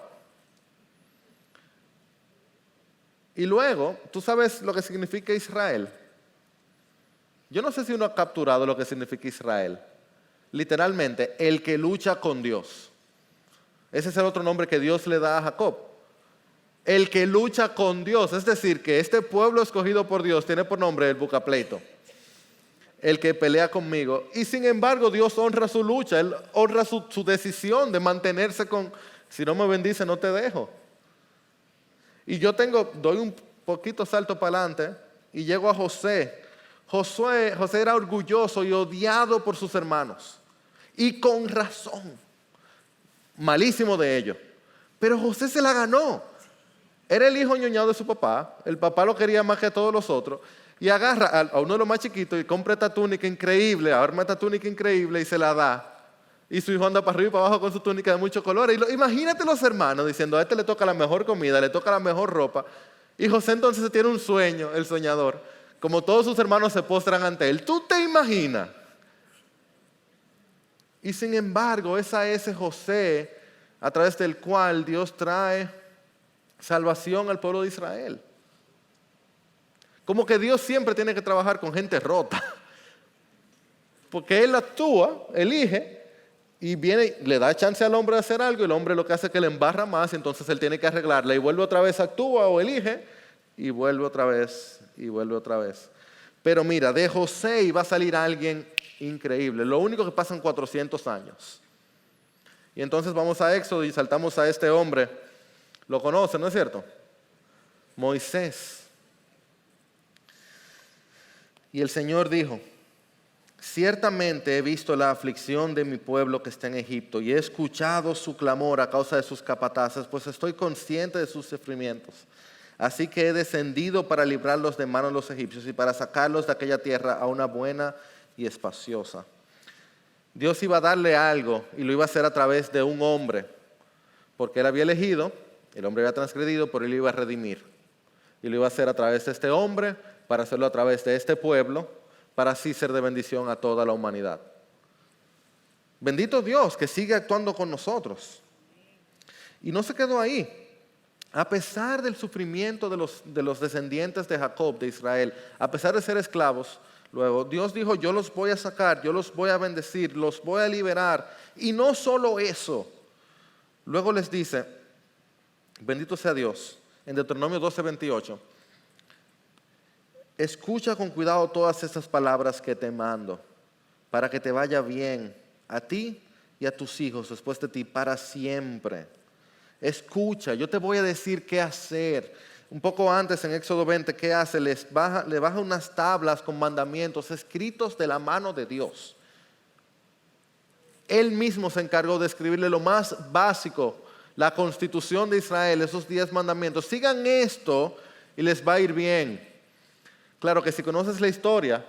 Y luego, ¿tú sabes lo que significa Israel? Yo no sé si uno ha capturado lo que significa Israel. Literalmente, el que lucha con Dios. Ese es el otro nombre que Dios le da a Jacob. El que lucha con Dios. Es decir, que este pueblo escogido por Dios tiene por nombre el buscapleito. El que pelea conmigo. Y sin embargo, Dios honra su lucha. Él honra su decisión de mantenerse con, si no me bendice, no te dejo. Y yo doy un poquito salto para adelante y llego a José. José era orgulloso y odiado por sus hermanos. Y con razón. Malísimo de ellos. Pero José se la ganó. Era el hijo ñoñado de su papá. El papá lo quería más que a todos los otros. Y agarra a uno de los más chiquitos y compra esta túnica increíble, arma esta túnica increíble y se la da. Y su hijo anda para arriba y para abajo con su túnica de muchos colores. Imagínate los hermanos diciendo, a este le toca la mejor comida, le toca la mejor ropa. Y José entonces tiene un sueño, el soñador. Como todos sus hermanos se postran ante él. ¿Tú te imaginas? Y sin embargo, es a ese José a través del cual Dios trae salvación al pueblo de Israel. Como que Dios siempre tiene que trabajar con gente rota. Porque Él actúa, elige, y viene, le da chance al hombre de hacer algo, y el hombre lo que hace es que le embarra más, y entonces él tiene que arreglarla, y vuelve otra vez, actúa o elige, y vuelve otra vez, y vuelve otra vez. Pero mira, de José iba a salir alguien increíble. Lo único que pasan 400 años. Y entonces vamos a Éxodo y saltamos a este hombre. Lo conocen, ¿no es cierto? Moisés. Y el Señor dijo, ciertamente he visto la aflicción de mi pueblo que está en Egipto y he escuchado su clamor a causa de sus capataces, pues estoy consciente de sus sufrimientos. Así que he descendido para librarlos de manos de los egipcios y para sacarlos de aquella tierra a una buena y espaciosa. Dios iba a darle algo y lo iba a hacer a través de un hombre, porque él había elegido, el hombre había transgredido, pero él lo iba a redimir. Y lo iba a hacer a través de este hombre, para hacerlo a través de este pueblo, para así ser de bendición a toda la humanidad. Bendito Dios que sigue actuando con nosotros. Y no se quedó ahí. A pesar del sufrimiento de los descendientes de Jacob, de Israel, a pesar de ser esclavos, luego Dios dijo, yo los voy a sacar, yo los voy a bendecir, los voy a liberar. Y no solo eso. Luego les dice, bendito sea Dios, en Deuteronomio 12:28, escucha con cuidado todas estas palabras que te mando, para que te vaya bien a ti y a tus hijos después de ti para siempre. Escucha, yo te voy a decir qué hacer. Un poco antes en Éxodo 20, ¿qué hace? Le baja unas tablas con mandamientos escritos de la mano de Dios. Él mismo se encargó de escribirle lo más básico la constitución de Israel, esos 10 mandamientos. Sigan esto y les va a ir bien. Claro que si conoces la historia,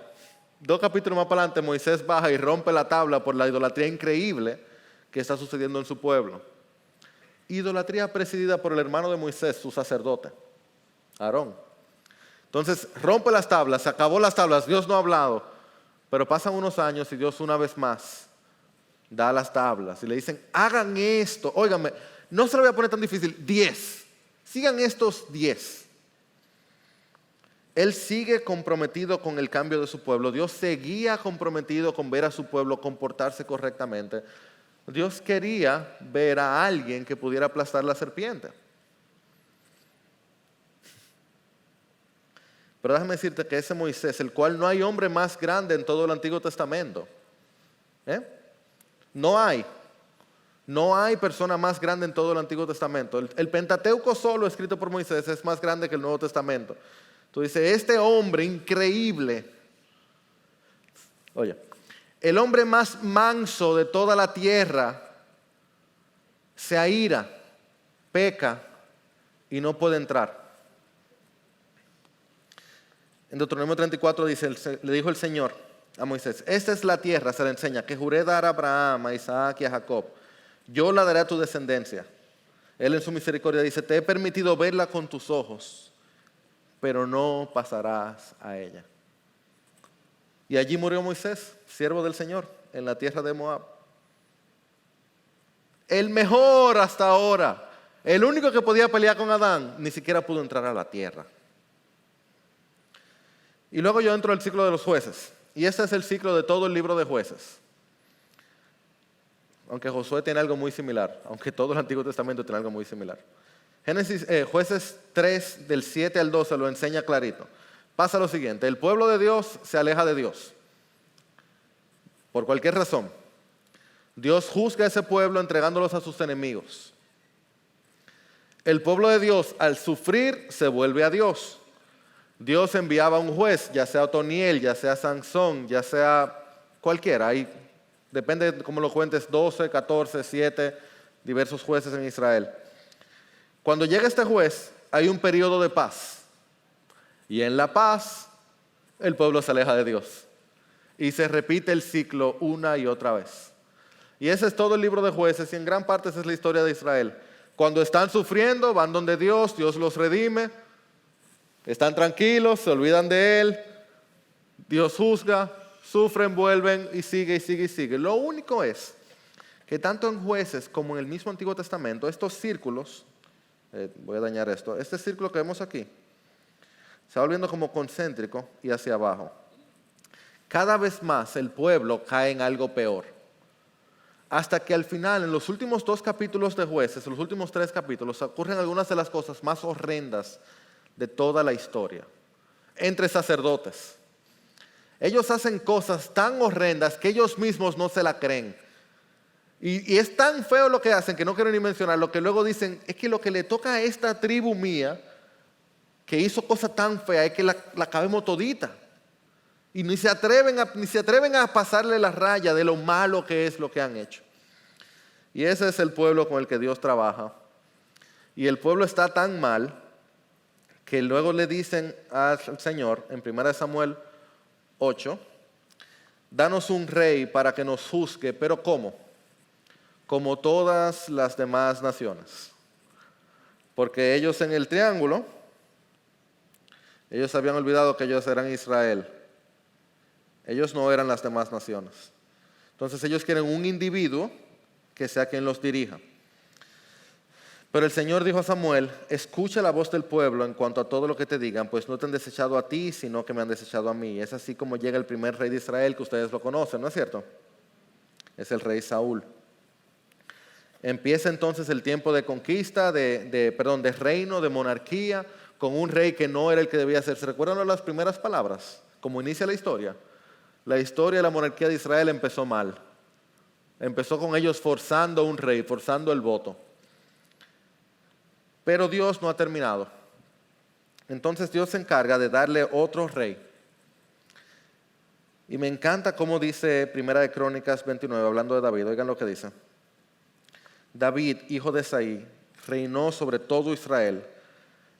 2 capítulos más para adelante, Moisés baja y rompe la tabla por la idolatría increíble que está sucediendo en su pueblo. Idolatría presidida por el hermano de Moisés, su sacerdote, Aarón. Entonces rompe las tablas, se acabó las tablas, Dios no ha hablado, pero pasan unos años y Dios una vez más da las tablas y le dicen, hagan esto, óigame, no se lo voy a poner tan difícil, 10, sigan estos 10. Él sigue comprometido con el cambio de su pueblo, Dios seguía comprometido con ver a su pueblo comportarse correctamente. Dios quería ver a alguien que pudiera aplastar la serpiente. Pero déjame decirte que ese Moisés, el cual no hay hombre más grande en todo el Antiguo Testamento. No hay persona más grande en todo el Antiguo Testamento. El Pentateuco solo escrito por Moisés es más grande que el Nuevo Testamento. Tú dices, este hombre increíble. Oye, el hombre más manso de toda la tierra se aira, peca y no puede entrar. En Deuteronomio 34 dice, le dijo el Señor a Moisés, esta es la tierra, se le enseña, que juré dar a Abraham, a Isaac y a Jacob. Yo la daré a tu descendencia. Él en su misericordia dice, te he permitido verla con tus ojos, pero no pasarás a ella. Y allí murió Moisés, siervo del Señor, en la tierra de Moab. El mejor hasta ahora, el único que podía pelear con Adán, ni siquiera pudo entrar a la tierra. Y luego yo entro al ciclo de los jueces. Y este es el ciclo de todo el libro de jueces. Aunque Josué tiene algo muy similar, aunque todo el Antiguo Testamento tiene algo muy similar. Jueces 3, del 7 al 12, lo enseña clarito. Pasa lo siguiente, el pueblo de Dios se aleja de Dios. Por cualquier razón. Dios juzga a ese pueblo entregándolos a sus enemigos. El pueblo de Dios, al sufrir, se vuelve a Dios. Dios enviaba a un juez, ya sea Otoniel, ya sea Sansón, ya sea cualquiera. Ahí depende de cómo lo cuentes, 12, 14, 7, diversos jueces en Israel. Cuando llega este juez, hay un periodo de paz. Y en la paz, el pueblo se aleja de Dios. Y se repite el ciclo una y otra vez. Y ese es todo el libro de jueces y en gran parte esa es la historia de Israel. Cuando están sufriendo, van donde Dios, Dios los redime. Están tranquilos, se olvidan de Él, Dios juzga, sufren, vuelven y sigue y sigue y sigue. Lo único es que tanto en jueces como en el mismo Antiguo Testamento, estos círculos, voy a dañar esto, este círculo que vemos aquí, se va volviendo como concéntrico y hacia abajo. Cada vez más el pueblo cae en algo peor. Hasta que al final, en los últimos 2 capítulos de jueces, en los últimos 3 capítulos, ocurren algunas de las cosas más horrendas de toda la historia, entre sacerdotes. Ellos hacen cosas tan horrendas que ellos mismos no se la creen. Y es tan feo lo que hacen que no quiero ni mencionar. Lo que luego dicen es que lo que le toca a esta tribu mía, que hizo cosas tan feas, es que la acabemos todita. Y ni se atreven a pasarle la raya de lo malo que es lo que han hecho. Y ese es el pueblo con el que Dios trabaja. Y el pueblo está tan mal que luego le dicen al Señor, en 1 Samuel 8, danos un rey para que nos juzgue, pero ¿cómo? Como todas las demás naciones. Porque ellos en el triángulo, ellos habían olvidado que ellos eran Israel. Ellos no eran las demás naciones. Entonces ellos quieren un individuo que sea quien los dirija. Pero el Señor dijo a Samuel, escucha la voz del pueblo en cuanto a todo lo que te digan, pues no te han desechado a ti, sino que me han desechado a mí. Es así como llega el primer rey de Israel, que ustedes lo conocen, ¿no es cierto? Es el rey Saúl. Empieza entonces el tiempo de conquista, de reino, de monarquía, con un rey que no era el que debía ser. ¿Se recuerdan las primeras palabras? Como inicia la historia. La historia de la monarquía de Israel empezó mal. Empezó con ellos forzando un rey, forzando el voto. Pero Dios no ha terminado. Entonces Dios se encarga de darle otro rey. Y me encanta cómo dice 1 de Crónicas 29, hablando de David. Oigan lo que dice. David, hijo de Isaí, reinó sobre todo Israel.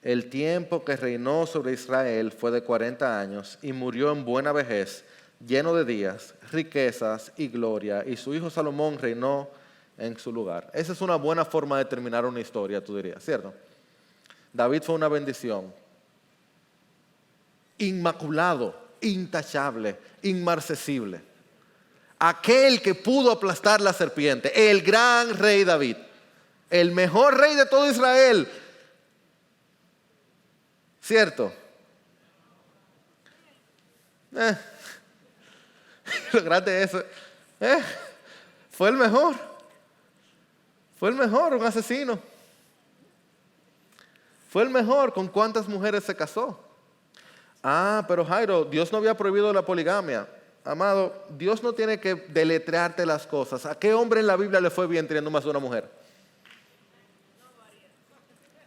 El tiempo que reinó sobre Israel fue de 40 años y murió en buena vejez, lleno de días, riquezas y gloria, y su hijo Salomón reinó en su lugar. Esa es una buena forma de terminar una historia, tú dirías, ¿cierto? David fue una bendición. Inmaculado, intachable, inmarcesible. Aquel que pudo aplastar la serpiente, el gran rey David, el mejor rey de todo Israel. ¿Cierto? Lo grande de eso. Fue el mejor. Fue el mejor, un asesino. Fue el mejor. ¿Con cuántas mujeres se casó? Pero Jairo, Dios no había prohibido la poligamia. Amado, Dios no tiene que deletrearte las cosas. ¿A qué hombre en la Biblia le fue bien teniendo más de una mujer?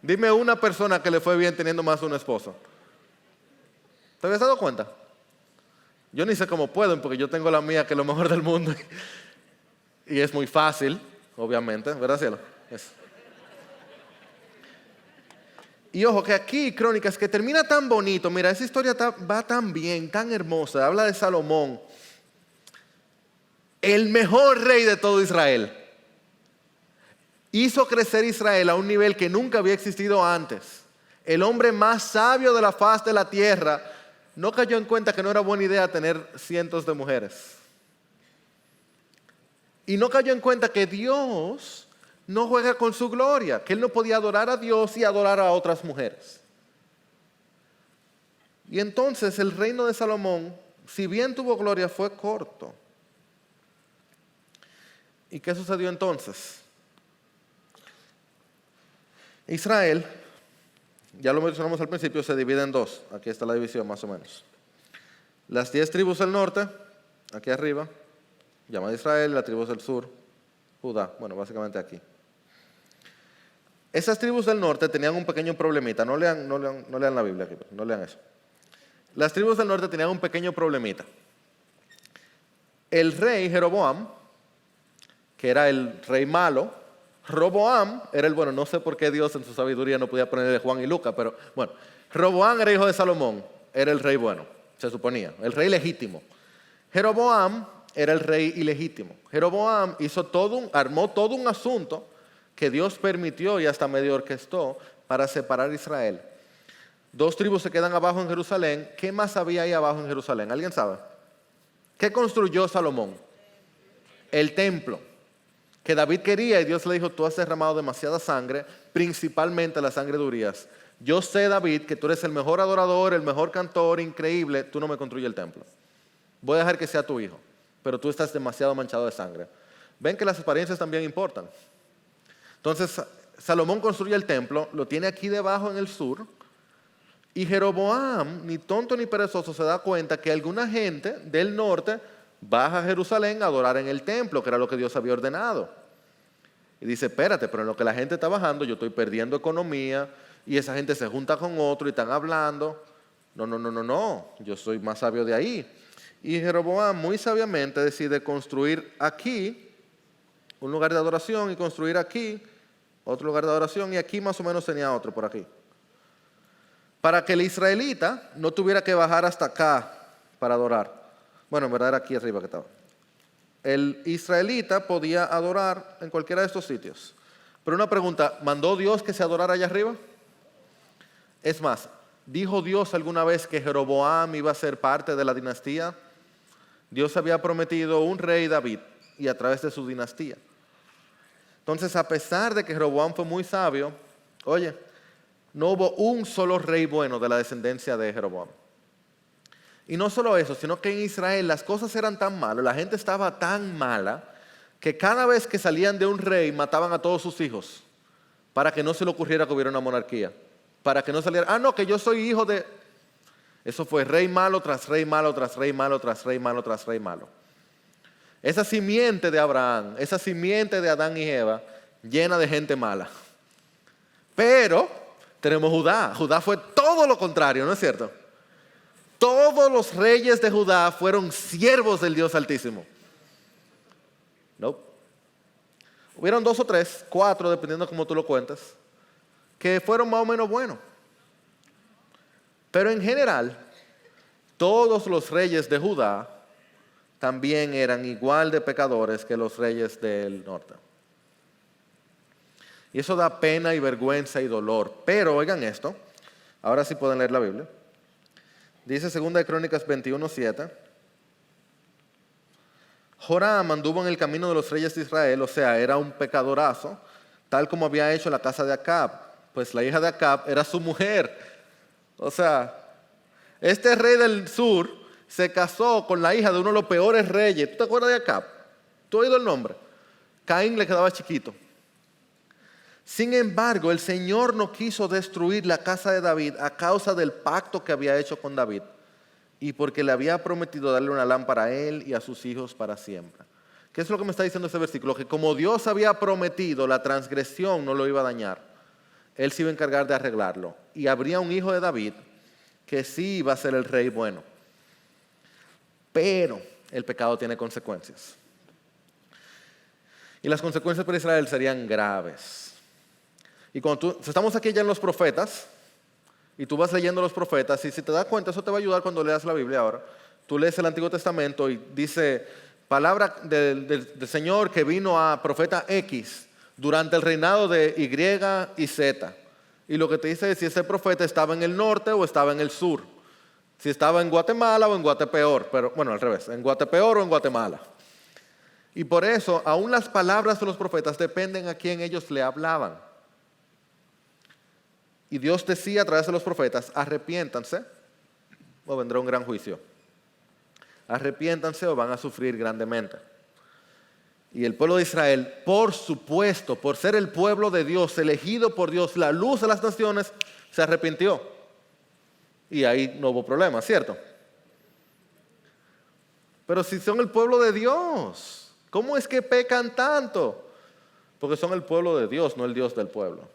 Dime una persona que le fue bien teniendo más de un esposo. ¿Te habías dado cuenta? Yo ni sé cómo pueden, porque yo tengo la mía, que es lo mejor del mundo. Y es muy fácil, obviamente, ¿verdad, cielo? Y ojo, que aquí, Crónicas, que termina tan bonito. Mira, esa historia va tan bien, tan hermosa. Habla de Salomón, el mejor rey de todo Israel. Hizo crecer Israel a un nivel que nunca había existido antes. El hombre más sabio de la faz de la tierra no cayó en cuenta que no era buena idea tener cientos de mujeres. Y no cayó en cuenta que Dios no juega con su gloria, que él no podía adorar a Dios y adorar a otras mujeres. Y entonces el reino de Salomón, si bien tuvo gloria, fue corto. ¿Y qué sucedió entonces? Israel, ya lo mencionamos al principio, se divide en dos. Aquí está la división más o menos. Las 10 tribus del norte, aquí arriba, llamada Israel, las tribus del sur, Judá, bueno, básicamente aquí. Esas tribus del norte tenían un pequeño problemita. No lean la Biblia aquí, no lean eso. Las tribus del norte tenían un pequeño problemita. El rey Jeroboam, que era el rey malo, Roboam era el bueno. No sé por qué Dios en su sabiduría no podía ponerle Juan y Lucas, pero bueno. Roboam era hijo de Salomón, era el rey bueno, se suponía, el rey legítimo. Jeroboam era el rey ilegítimo. Jeroboam armó todo un asunto que Dios permitió y hasta medio orquestó para separar a Israel. 2 tribus se quedan abajo en Jerusalén. ¿Qué más había ahí abajo en Jerusalén? ¿Alguien sabe? ¿Qué construyó Salomón? El templo, que David quería, y Dios le dijo: tú has derramado demasiada sangre, principalmente la sangre de Urías. Yo sé, David, que tú eres el mejor adorador, el mejor cantor, increíble. Tú no me construyes el templo. Voy a dejar que sea tu hijo, pero tú estás demasiado manchado de sangre. Ven que las apariencias también importan. Entonces, Salomón construye el templo, lo tiene aquí debajo en el sur, y Jeroboam, ni tonto ni perezoso, se da cuenta que alguna gente del norte baja a Jerusalén a adorar en el templo, que era lo que Dios había ordenado. Y dice: espérate, pero en lo que la gente está bajando, yo estoy perdiendo economía, y esa gente se junta con otro y están hablando. No, yo soy más sabio de ahí. Y Jeroboam muy sabiamente decide construir aquí un lugar de adoración y construir aquí otro lugar de adoración, y aquí más o menos tenía otro por aquí. Para que el israelita no tuviera que bajar hasta acá para adorar. Bueno, en verdad era aquí arriba que estaba. El israelita podía adorar en cualquiera de estos sitios. Pero una pregunta: ¿mandó Dios que se adorara allá arriba? Es más, ¿dijo Dios alguna vez que Jeroboam iba a ser parte de la dinastía? Dios había prometido un rey, David, y a través de su dinastía. Entonces, a pesar de que Jeroboam fue muy sabio, oye, no hubo un solo rey bueno de la descendencia de Jeroboam. Y no solo eso, sino que en Israel las cosas eran tan malas, la gente estaba tan mala, que cada vez que salían de un rey mataban a todos sus hijos, para que no se le ocurriera que hubiera una monarquía. Para que no saliera: no, que yo soy hijo de... Eso fue rey malo tras rey malo, tras rey malo, tras rey malo, tras rey malo. Esa simiente de Abraham, esa simiente de Adán y Eva, llena de gente mala. Pero tenemos Judá. Judá fue todo lo contrario, ¿no es cierto? Todos los reyes de Judá fueron siervos del Dios Altísimo. No. Hubieron 2 o 3, 4, dependiendo de cómo tú lo cuentas, que fueron más o menos buenos. Pero en general, todos los reyes de Judá también eran igual de pecadores que los reyes del norte. Y eso da pena y vergüenza y dolor. Pero oigan esto, ahora sí pueden leer la Biblia. Dice 2 de Crónicas 21:7. Joram anduvo en el camino de los reyes de Israel, o sea, era un pecadorazo, tal como había hecho la casa de Acab, pues la hija de Acab era su mujer. O sea, este rey del sur se casó con la hija de uno de los peores reyes. ¿Tú te acuerdas de Acab? ¿Tú has oído el nombre? Caín le quedaba chiquito. Sin embargo, el Señor no quiso destruir la casa de David a causa del pacto que había hecho con David y porque le había prometido darle una lámpara a él y a sus hijos para siempre. ¿Qué es lo que me está diciendo ese versículo? Que como Dios había prometido, la transgresión no lo iba a dañar. Él se iba a encargar de arreglarlo. Y habría un hijo de David que sí iba a ser el rey bueno. Pero el pecado tiene consecuencias. Y las consecuencias para Israel serían graves. Y cuando estamos aquí ya en los profetas, y tú vas leyendo los profetas, y si te das cuenta, eso te va a ayudar cuando leas la Biblia ahora. Tú lees el Antiguo Testamento y dice, palabra del Señor que vino a profeta X durante el reinado de Y y Z. Y lo que te dice es si ese profeta estaba en el norte o estaba en el sur. Si estaba en Guatemala o en Guatepeor, pero bueno, al revés, en Guatepeor o en Guatemala. Y por eso, aún las palabras de los profetas dependen a quién ellos le hablaban. Y Dios decía a través de los profetas, arrepiéntanse o vendrá un gran juicio. Arrepiéntanse o van a sufrir grandemente. Y el pueblo de Israel, por supuesto, por ser el pueblo de Dios, elegido por Dios, la luz de las naciones, se arrepintió. Y ahí no hubo problema, ¿cierto? Pero si son el pueblo de Dios, ¿cómo es que pecan tanto? Porque son el pueblo de Dios, no el Dios del pueblo.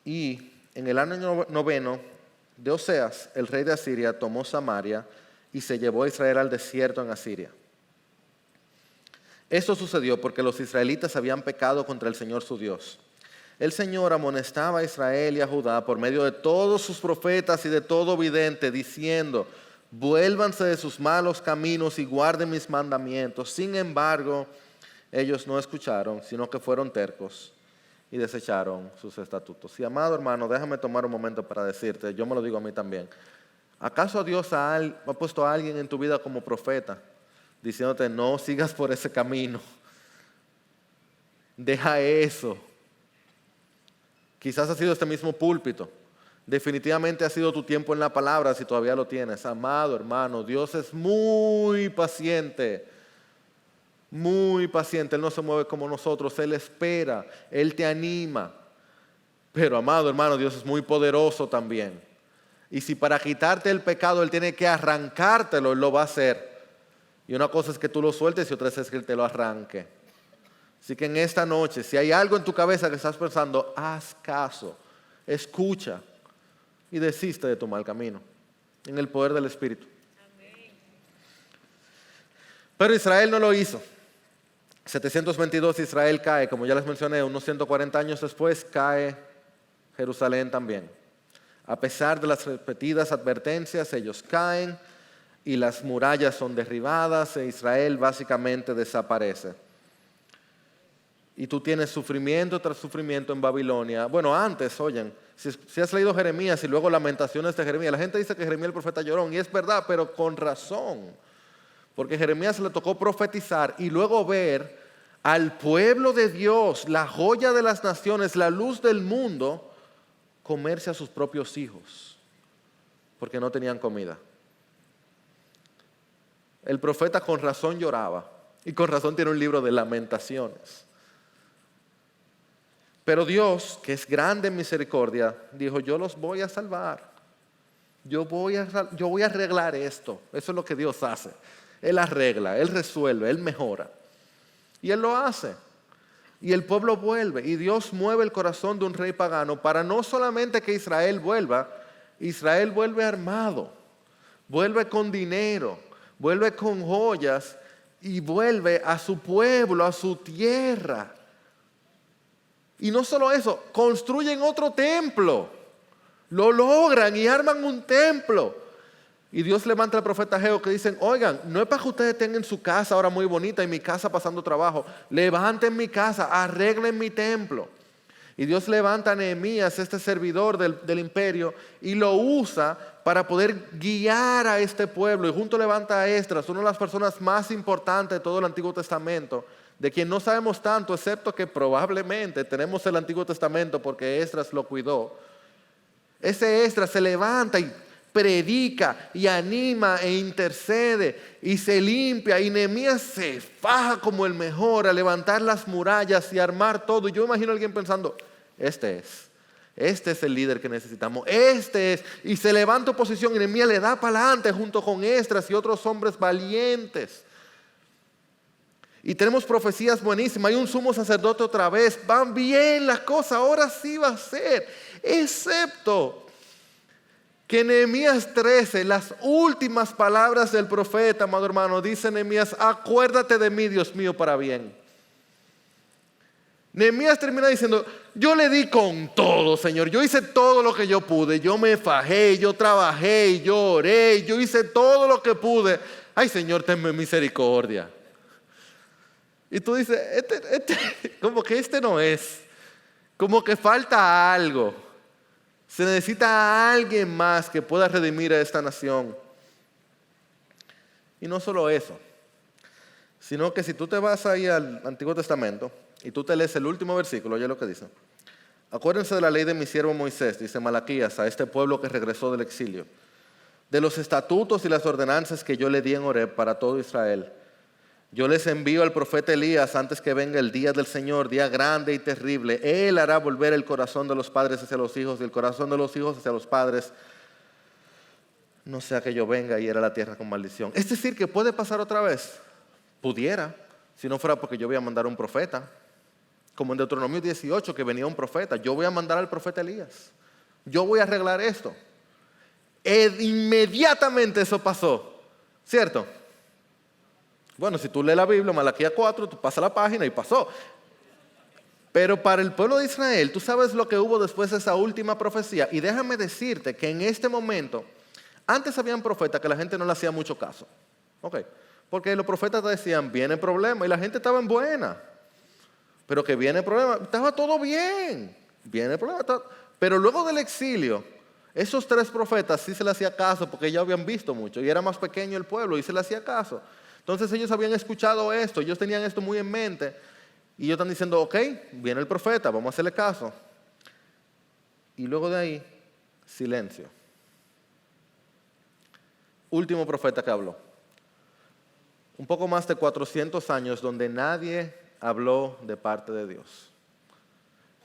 Y en el año 9 de Oseas, el rey de Asiria tomó Samaria y se llevó a Israel al desierto en Asiria. Esto sucedió porque los israelitas habían pecado contra el Señor su Dios. El Señor amonestaba a Israel y a Judá por medio de todos sus profetas y de todo vidente, diciendo, vuélvanse de sus malos caminos y guarden mis mandamientos. Sin embargo, ellos no escucharon, sino que fueron tercos y desecharon sus estatutos. Y amado hermano, déjame tomar un momento para decirte, yo me lo digo a mí también. ¿Acaso Dios ha puesto a alguien en tu vida como profeta, diciéndote no sigas por ese camino? Deja eso. Quizás ha sido este mismo púlpito. Definitivamente ha sido tu tiempo en la palabra si todavía lo tienes. Amado hermano, Dios es muy paciente. Muy paciente, Él no se mueve como nosotros, Él espera, Él te anima. Pero amado hermano, Dios es muy poderoso también. Y si para quitarte el pecado Él tiene que arrancártelo, Él lo va a hacer. Y una cosa es que tú lo sueltes y otra es que Él te lo arranque. Así que en esta noche, si hay algo en tu cabeza que estás pensando, haz caso, escucha y desiste de tu mal camino. En el poder del Espíritu. Amén. Pero Israel no lo hizo. 722 Israel cae, como ya les mencioné, unos 140 años después cae Jerusalén también. A pesar de las repetidas advertencias, ellos caen y las murallas son derribadas e Israel básicamente desaparece. Y tú tienes sufrimiento tras sufrimiento en Babilonia. Bueno, antes, oyen, si has leído Jeremías y luego Lamentaciones de Jeremías, la gente dice que Jeremías el profeta llorón, y es verdad, pero con razón. Porque a Jeremías le tocó profetizar y luego ver al pueblo de Dios, la joya de las naciones, la luz del mundo, comerse a sus propios hijos, porque no tenían comida. El profeta con razón lloraba, y con razón tiene un libro de Lamentaciones. Pero Dios, que es grande en misericordia, dijo, yo los voy a salvar. Yo voy a arreglar esto. Eso es lo que Dios hace. Él arregla, Él resuelve, Él mejora. Y Él lo hace. Y el pueblo vuelve. Y Dios mueve el corazón de un rey pagano para no solamente que Israel vuelva armado, vuelve con dinero, vuelve con joyas y vuelve a su pueblo, a su tierra. Y no solo eso, construyen otro templo. Lo logran y arman un templo. Y Dios levanta al profeta Ageo que dicen, oigan, no es para que ustedes tengan su casa ahora muy bonita y mi casa pasando trabajo. Levanten mi casa, arreglen mi templo. Y Dios levanta a Nehemías, este servidor del imperio, y lo usa para poder guiar a este pueblo. Y junto levanta a Esdras, una de las personas más importantes de todo el Antiguo Testamento, de quien no sabemos tanto, excepto que probablemente tenemos el Antiguo Testamento porque Esdras lo cuidó. Ese Esdras se levanta y predica y anima e intercede y se limpia, y Nehemías se faja como el mejor a levantar las murallas y armar todo. Y yo imagino a alguien pensando, este es el líder que necesitamos, este es. Y se levanta oposición y Nehemías le da para adelante junto con Esdras y otros hombres valientes. Y tenemos profecías buenísimas. Hay un sumo sacerdote otra vez. Van bien las cosas, ahora sí va a ser. Excepto que en Nehemías 13, las últimas palabras del profeta, amado hermano, dice Nehemías, acuérdate de mí, Dios mío, para bien. Nehemías termina diciendo, yo le di con todo, Señor. Yo hice todo lo que yo pude. Yo me fajé, yo trabajé, yo oré, yo hice todo lo que pude. Ay, Señor, tenme misericordia. Y tú dices, como que este no es. Como que falta algo. Se necesita a alguien más que pueda redimir a esta nación. Y no solo eso, sino que si tú te vas ahí al Antiguo Testamento y tú te lees el último versículo, oye lo que dice. Acuérdense de la ley de mi siervo Moisés, dice Malaquías, a este pueblo que regresó del exilio, de los estatutos y las ordenanzas que yo le di en Horeb para todo Israel. Yo les envío al profeta Elías antes que venga el día del Señor, día grande y terrible. Él hará volver el corazón de los padres hacia los hijos y el corazón de los hijos hacia los padres. No sea que yo venga y hiera la tierra con maldición. Es decir, que puede pasar otra vez. Pudiera, si no fuera porque yo voy a mandar un profeta. Como en Deuteronomio 18, que venía un profeta. Yo voy a mandar al profeta Elías. Yo voy a arreglar esto. Inmediatamente eso pasó. ¿Cierto? Bueno, si tú lees la Biblia, Malaquías 4, tú pasas la página y pasó. Pero para el pueblo de Israel, tú sabes lo que hubo después de esa última profecía. Y déjame decirte que en este momento, antes habían profetas que la gente no le hacía mucho caso. Okay. Porque los profetas te decían, viene el problema, y la gente estaba en buena. Pero que viene el problema, estaba todo bien. Viene el problema. Pero luego del exilio, esos 3 profetas sí se le hacía caso porque ya habían visto mucho. Y era más pequeño el pueblo y se le hacía caso. Entonces ellos habían escuchado esto, ellos tenían esto muy en mente. Y ellos están diciendo, ok, viene el profeta, vamos a hacerle caso. Y luego de ahí, silencio. Último profeta que habló. Un poco más de 400 años donde nadie habló de parte de Dios.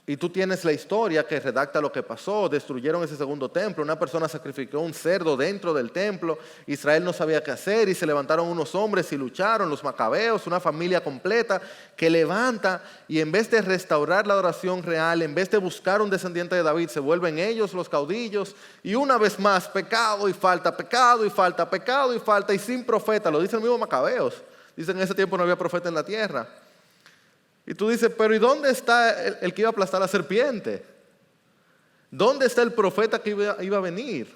Y tú tienes la historia que redacta lo que pasó. Destruyeron ese segundo templo. Una persona sacrificó un cerdo dentro del templo. Israel no sabía qué hacer y se levantaron unos hombres y lucharon, los macabeos, una familia completa que levanta y en vez de restaurar la adoración real, en vez de buscar un descendiente de David, se vuelven ellos los caudillos. Y una vez más, pecado y falta, pecado y falta, pecado y falta, y sin profeta. Lo dice el mismo Macabeos. Dicen en ese tiempo no había profeta en la tierra. Y tú dices, pero ¿y dónde está el que iba a aplastar a la serpiente? ¿Dónde está el profeta que iba a venir?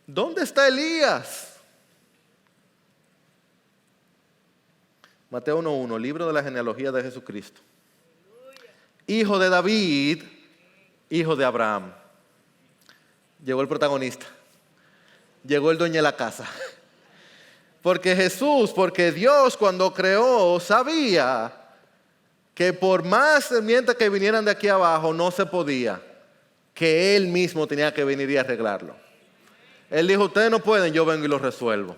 ¿Dónde está Elías? Mateo 1:1, libro de la genealogía de Jesucristo. Hijo de David, hijo de Abraham. Llegó el protagonista. Llegó el dueño de la casa. Porque Dios cuando creó sabía que por más semientes que vinieran de aquí abajo no se podía, que Él mismo tenía que venir y arreglarlo. Él dijo, ustedes no pueden, yo vengo y lo resuelvo.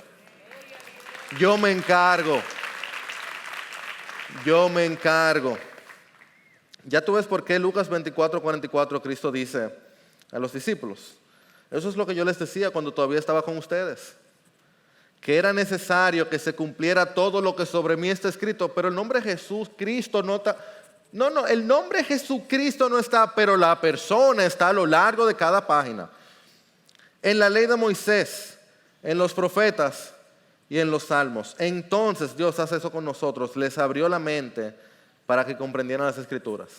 Yo me encargo. Ya tú ves por qué Lucas 24:44 Cristo dice a los discípulos, eso es lo que yo les decía cuando todavía estaba con ustedes, que era necesario que se cumpliera todo lo que sobre mí está escrito, pero el nombre Jesucristo no está. No, el nombre Jesucristo no está, pero la persona está a lo largo de cada página. En la ley de Moisés, en los profetas, y en los salmos. Entonces Dios hace eso con nosotros, les abrió la mente para que comprendieran las Escrituras.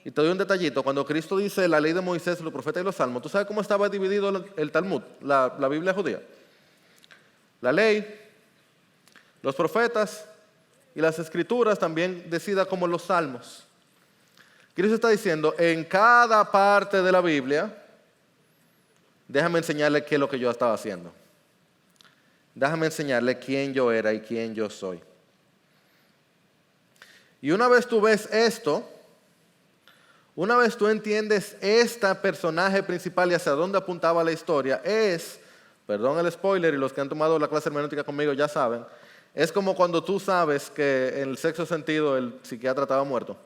Y te doy un detallito, cuando Cristo dice la ley de Moisés, los profetas y los salmos, ¿tú sabes cómo estaba dividido el Talmud, la Biblia judía? La ley, los profetas y las Escrituras, también decida como los salmos. Cristo está diciendo, en cada parte de la Biblia, déjame enseñarle qué es lo que yo estaba haciendo. Déjame enseñarle quién yo era y quién yo soy. Y una vez tú ves esto, una vez tú entiendes este personaje principal y hacia dónde apuntaba la historia, perdón el spoiler, y los que han tomado la clase hermenéutica conmigo ya saben, es como cuando tú sabes que en el sexto sentido el psiquiatra estaba muerto.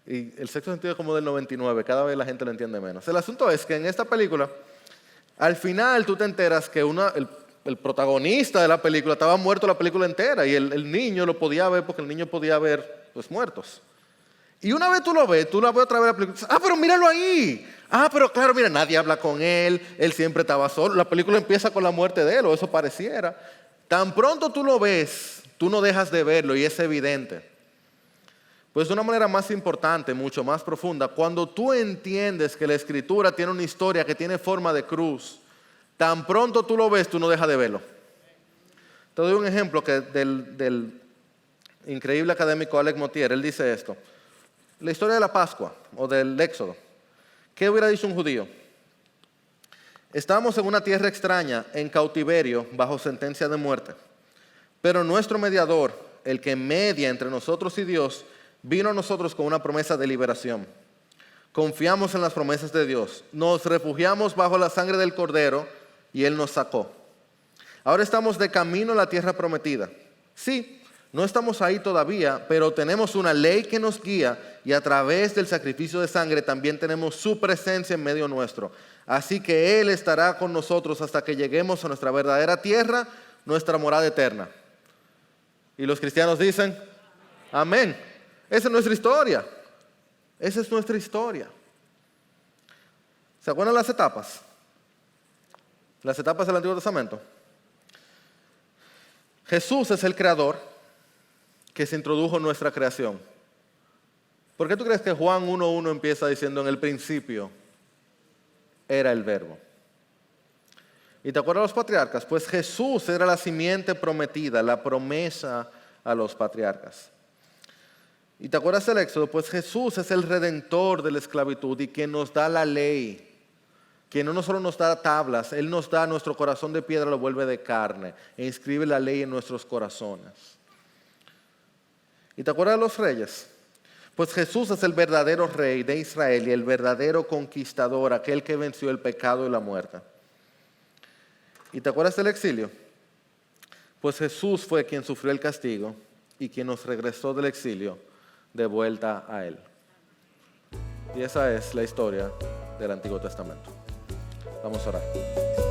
Y el sexto sentido es como del 99, cada vez la gente lo entiende menos. El asunto es que en esta película, al final tú te enteras que el protagonista de la película estaba muerto la película entera y el niño lo podía ver porque el niño podía ver los muertos. Y una vez tú lo ves, tú la ves otra vez la película, pero míralo ahí. Pero claro, mira, nadie habla con él siempre estaba solo. La película empieza con la muerte de él, o eso pareciera. Tan pronto tú lo ves, tú no dejas de verlo y es evidente. Pues de una manera más importante, mucho más profunda, cuando tú entiendes que la Escritura tiene una historia que tiene forma de cruz, tan pronto tú lo ves, tú no dejas de verlo. Te doy un ejemplo del increíble académico Alec Motyer. Él dice esto. La historia de la Pascua o del Éxodo. ¿Qué hubiera dicho un judío? Estamos en una tierra extraña, en cautiverio, bajo sentencia de muerte. Pero nuestro mediador, el que media entre nosotros y Dios, vino a nosotros con una promesa de liberación. Confiamos en las promesas de Dios. Nos refugiamos bajo la sangre del Cordero y Él nos sacó. Ahora estamos de camino a la tierra prometida. Sí, no estamos ahí todavía, pero tenemos una ley que nos guía y a través del sacrificio de sangre también tenemos su presencia en medio nuestro. Así que Él estará con nosotros hasta que lleguemos a nuestra verdadera tierra, nuestra morada eterna. Y los cristianos dicen, amén. Esa es nuestra historia. Esa es nuestra historia. ¿Se acuerdan las etapas? Las etapas del Antiguo Testamento. Jesús es el creador que se introdujo en nuestra creación. ¿Por qué tú crees que Juan 1:1 empieza diciendo en el principio era el verbo? ¿Y te acuerdas de los patriarcas? Pues Jesús era la simiente prometida, la promesa a los patriarcas. ¿Y te acuerdas del Éxodo? Pues Jesús es el redentor de la esclavitud y quien nos da la ley. Quien no solo nos da tablas, Él nos da nuestro corazón de piedra, lo vuelve de carne e inscribe la ley en nuestros corazones. ¿Y te acuerdas de los reyes? Pues Jesús es el verdadero rey de Israel y el verdadero conquistador, aquel que venció el pecado y la muerte. ¿Y te acuerdas del exilio? Pues Jesús fue quien sufrió el castigo y quien nos regresó del exilio de vuelta a Él. Y esa es la historia del Antiguo Testamento. Vamos a orar.